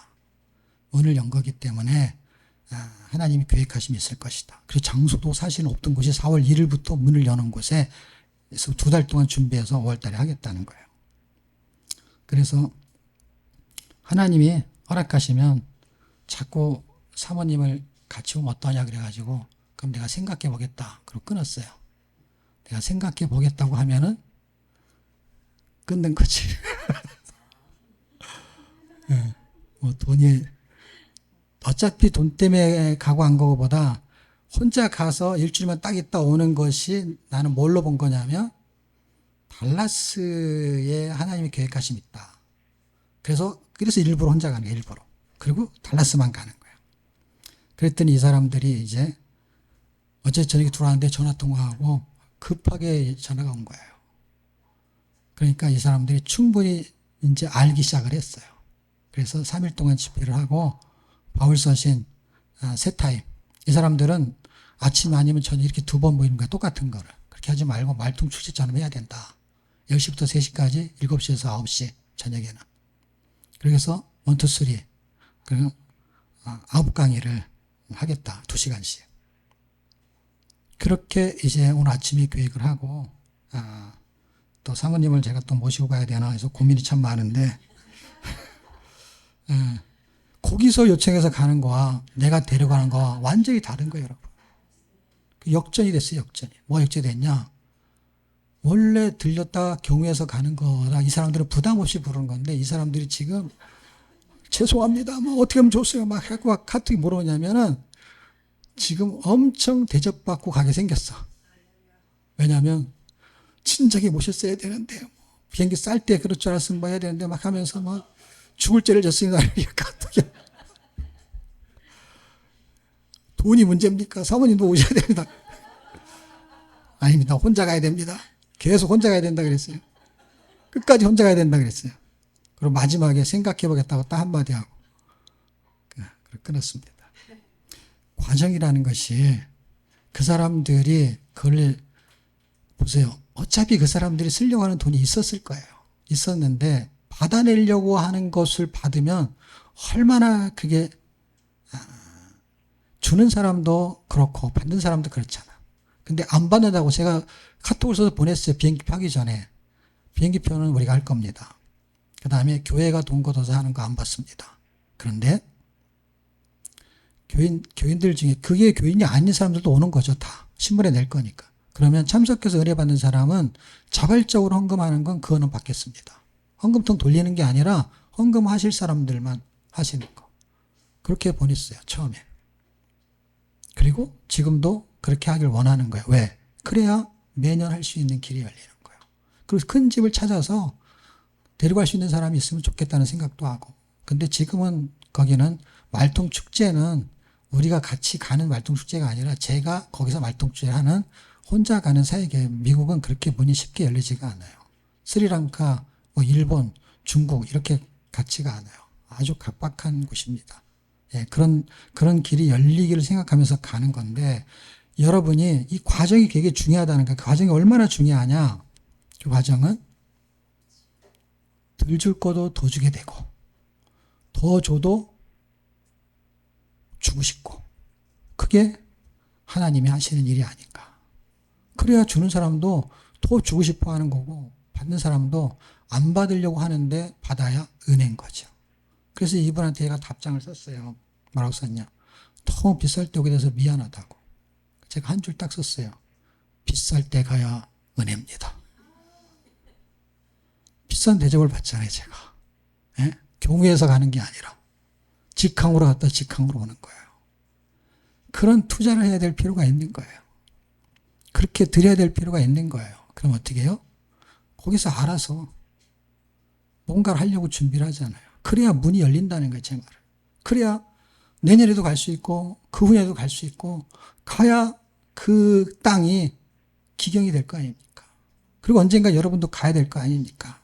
문을 연 거기 때문에 하나님이 계획하심이 있을 것이다. 그리고 장소도 사실은 없던 곳이 4월 1일부터 문을 여는 곳에 2달 동안 준비해서 5월 달에 하겠다는 거예요. 그래서 하나님이 허락하시면 자꾸 사모님을 같이 오면 어떠냐 그래가지고 그럼 내가 생각해 보겠다. 그러고 끊었어요. 내가 생각해 보겠다고 하면은 끊는 거지. 네, 뭐 돈이 어차피 돈 때문에 가고 안 가고보다 혼자 가서 일주일만 딱 있다 오는 것이 나는 뭘로 본 거냐면 달라스에 하나님이 계획하심이 있다. 그래서 일부러 혼자 가는 거예요. 일부러. 그리고 달라스만 가는 거예요. 그랬더니 이 사람들이 이제 어제 저녁에 들어왔는데 전화통화하고 급하게 전화가 온 거예요. 그러니까 이 사람들이 충분히 이제 알기 시작을 했어요. 그래서 3일 동안 집회를 하고 바울서신 세타임. 이 사람들은 아침 아니면 저녁 이렇게 2번 모이는 거야. 똑같은 거를. 그렇게 하지 말고 말통 축제처럼 해야 된다. 10시부터 3시까지 7시에서 9시 저녁에는. 그래서 1, 2, 3 그리고 9강의를 하겠다. 2시간씩. 그렇게 이제 오늘 아침에 계획을 하고 또 사모님을 제가 또 모시고 가야 되나 해서 고민이 참 많은데 거기서 요청해서 가는 거와 내가 데려가는 거와 완전히 다른 거예요, 여러분. 역전이 됐어요, 역전이. 뭐가 역전이 됐냐? 원래 들렸다 경유해서 가는 거라 이 사람들은 부담 없이 부르는 건데 이 사람들이 지금 죄송합니다. 뭐 어떻게 하면 좋습니까? 막 하고 카톡이 뭐라 오냐면은 지금 엄청 대접받고 가게 생겼어. 왜냐하면 친정에 모셨어야 되는데 비행기 쌀 때 그럴 줄 알았으면 뭐 해야 되는데 막 하면서 막 죽을 죄를 졌으니까 카톡이 돈이 문제입니까? 사모님도 오셔야 됩니다. 아닙니다. 혼자 가야 됩니다. 계속 혼자 가야 된다 그랬어요. 끝까지 혼자 가야 된다 그랬어요. 그리고 마지막에 생각해 보겠다고 딱 한마디 하고 끊었습니다. 과정이라는 것이 그 사람들이 그걸 보세요. 어차피 그 사람들이 쓰려고 하는 돈이 있었을 거예요. 있었는데 받아내려고 하는 것을 받으면 얼마나 그게 주는 사람도 그렇고 받는 사람도 그렇잖아. 근데 안 받는다고 제가 카톡을 써서 보냈어요. 비행기 타기 전에. 비행기표는 우리가 할 겁니다. 그 다음에 교회가 동거도사 하는 거 안 받습니다. 그런데 교인들 중에 그게 교인이 아닌 사람들도 오는 거죠. 다 신문에 낼 거니까. 그러면 참석해서 은혜 받는 사람은 자발적으로 헌금하는 건 그거는 받겠습니다. 헌금통 돌리는 게 아니라 헌금하실 사람들만 하시는 거. 그렇게 보냈어요. 처음에. 그리고 지금도 그렇게 하길 원하는 거예요. 왜? 그래야 매년 할 수 있는 길이 열리는 거예요. 그래서 큰 집을 찾아서 데리고 갈 수 있는 사람이 있으면 좋겠다는 생각도 하고. 근데 지금은 거기는 말통 축제는 우리가 같이 가는 말통 축제가 아니라 제가 거기서 말통 축제하는 혼자 가는 사이에 미국은 그렇게 문이 쉽게 열리지가 않아요. 스리랑카, 뭐 일본, 중국 이렇게 같지가 않아요. 아주 각박한 곳입니다. 예, 그런 길이 열리기를 생각하면서 가는 건데 여러분이 이 과정이 되게 중요하다는 거예요. 그 과정이 얼마나 중요하냐? 그 과정은 덜 줄 거도 더 주게 되고 더 줘도 주고 싶고 그게 하나님이 하시는 일이 아닌가. 그래야 주는 사람도 더 주고 싶어 하는 거고 받는 사람도 안 받으려고 하는데 받아야 은혜인 거죠. 그래서 이분한테 제가 답장을 썼어요. 뭐라고 썼냐. 너무 비쌀 때 오게 돼서 미안하다고. 제가 한 줄 딱 썼어요. 비쌀 때 가야 은혜입니다. 비싼 대접을 받잖아요, 제가. 예? 경유해서 가는 게 아니라 직항으로 갔다 직항으로 오는 거예요. 그런 투자를 해야 될 필요가 있는 거예요. 그렇게 드려야 될 필요가 있는 거예요. 그럼 어떻게 해요? 거기서 알아서 뭔가를 하려고 준비를 하잖아요. 그래야 문이 열린다는 거예요, 제 말은. 그래야 내년에도 갈 수 있고 그 후에도 갈 수 있고 가야 그 땅이 기경이 될 거 아닙니까? 그리고 언젠가 여러분도 가야 될 거 아닙니까?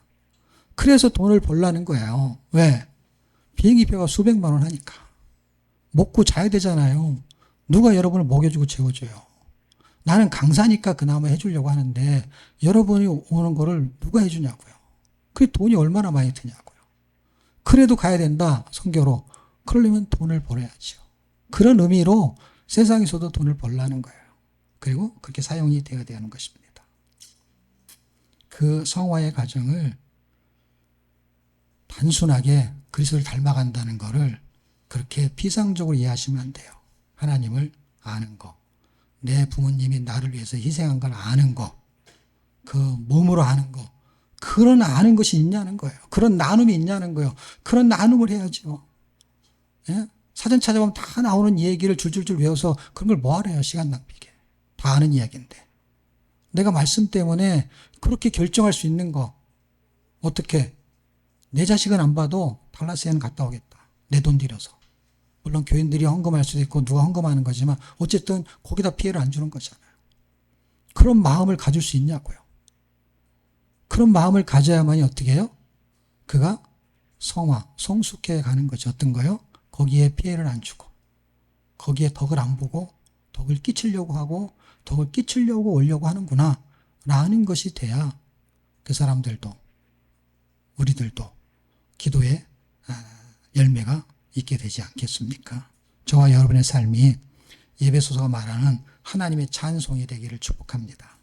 그래서 돈을 벌라는 거예요. 왜? 비행기표가 수백만 원 하니까. 먹고 자야 되잖아요. 누가 여러분을 먹여주고 재워줘요. 나는 강사니까 그나마 해주려고 하는데 여러분이 오는 거를 누가 해주냐고요. 그게 돈이 얼마나 많이 드냐고요. 그래도 가야 된다. 선교로. 그러려면 돈을 벌어야죠. 그런 의미로 세상에서도 돈을 벌라는 거예요. 그리고 그렇게 사용이 되어야 되는 것입니다. 그 성화의 과정을 단순하게 그리스도를 닮아간다는 것을 그렇게 피상적으로 이해하시면 안 돼요. 하나님을 아는 거, 내 부모님이 나를 위해서 희생한 걸 아는 거, 그 몸으로 아는 거, 그런 아는 것이 있냐는 거예요. 그런 나눔이 있냐는 거예요. 그런 나눔을 해야죠. 예? 사전 찾아보면 다 나오는 얘기를 줄줄줄 외워서 그런 걸 뭐하래요. 시간 낭비게. 다 아는 이야기인데. 내가 말씀 때문에 그렇게 결정할 수 있는 거 어떻게? 내 자식은 안 봐도 달라스에는 갔다 오겠다. 내 돈 들여서. 물론 교인들이 헌금할 수도 있고 누가 헌금하는 거지만 어쨌든 거기다 피해를 안 주는 거잖아요. 그런 마음을 가질 수 있냐고요. 그런 마음을 가져야만이 어떻게 해요? 그가 성화, 성숙해 가는 거죠. 어떤 거요? 거기에 피해를 안 주고 거기에 덕을 안 보고 덕을 끼치려고 하고 덕을 끼치려고 오려고 하는구나 라는 것이 돼야 그 사람들도 우리들도 기도의 열매가 있게 되지 않겠습니까? 저와 여러분의 삶이 예배소서가 말하는 하나님의 찬송이 되기를 축복합니다.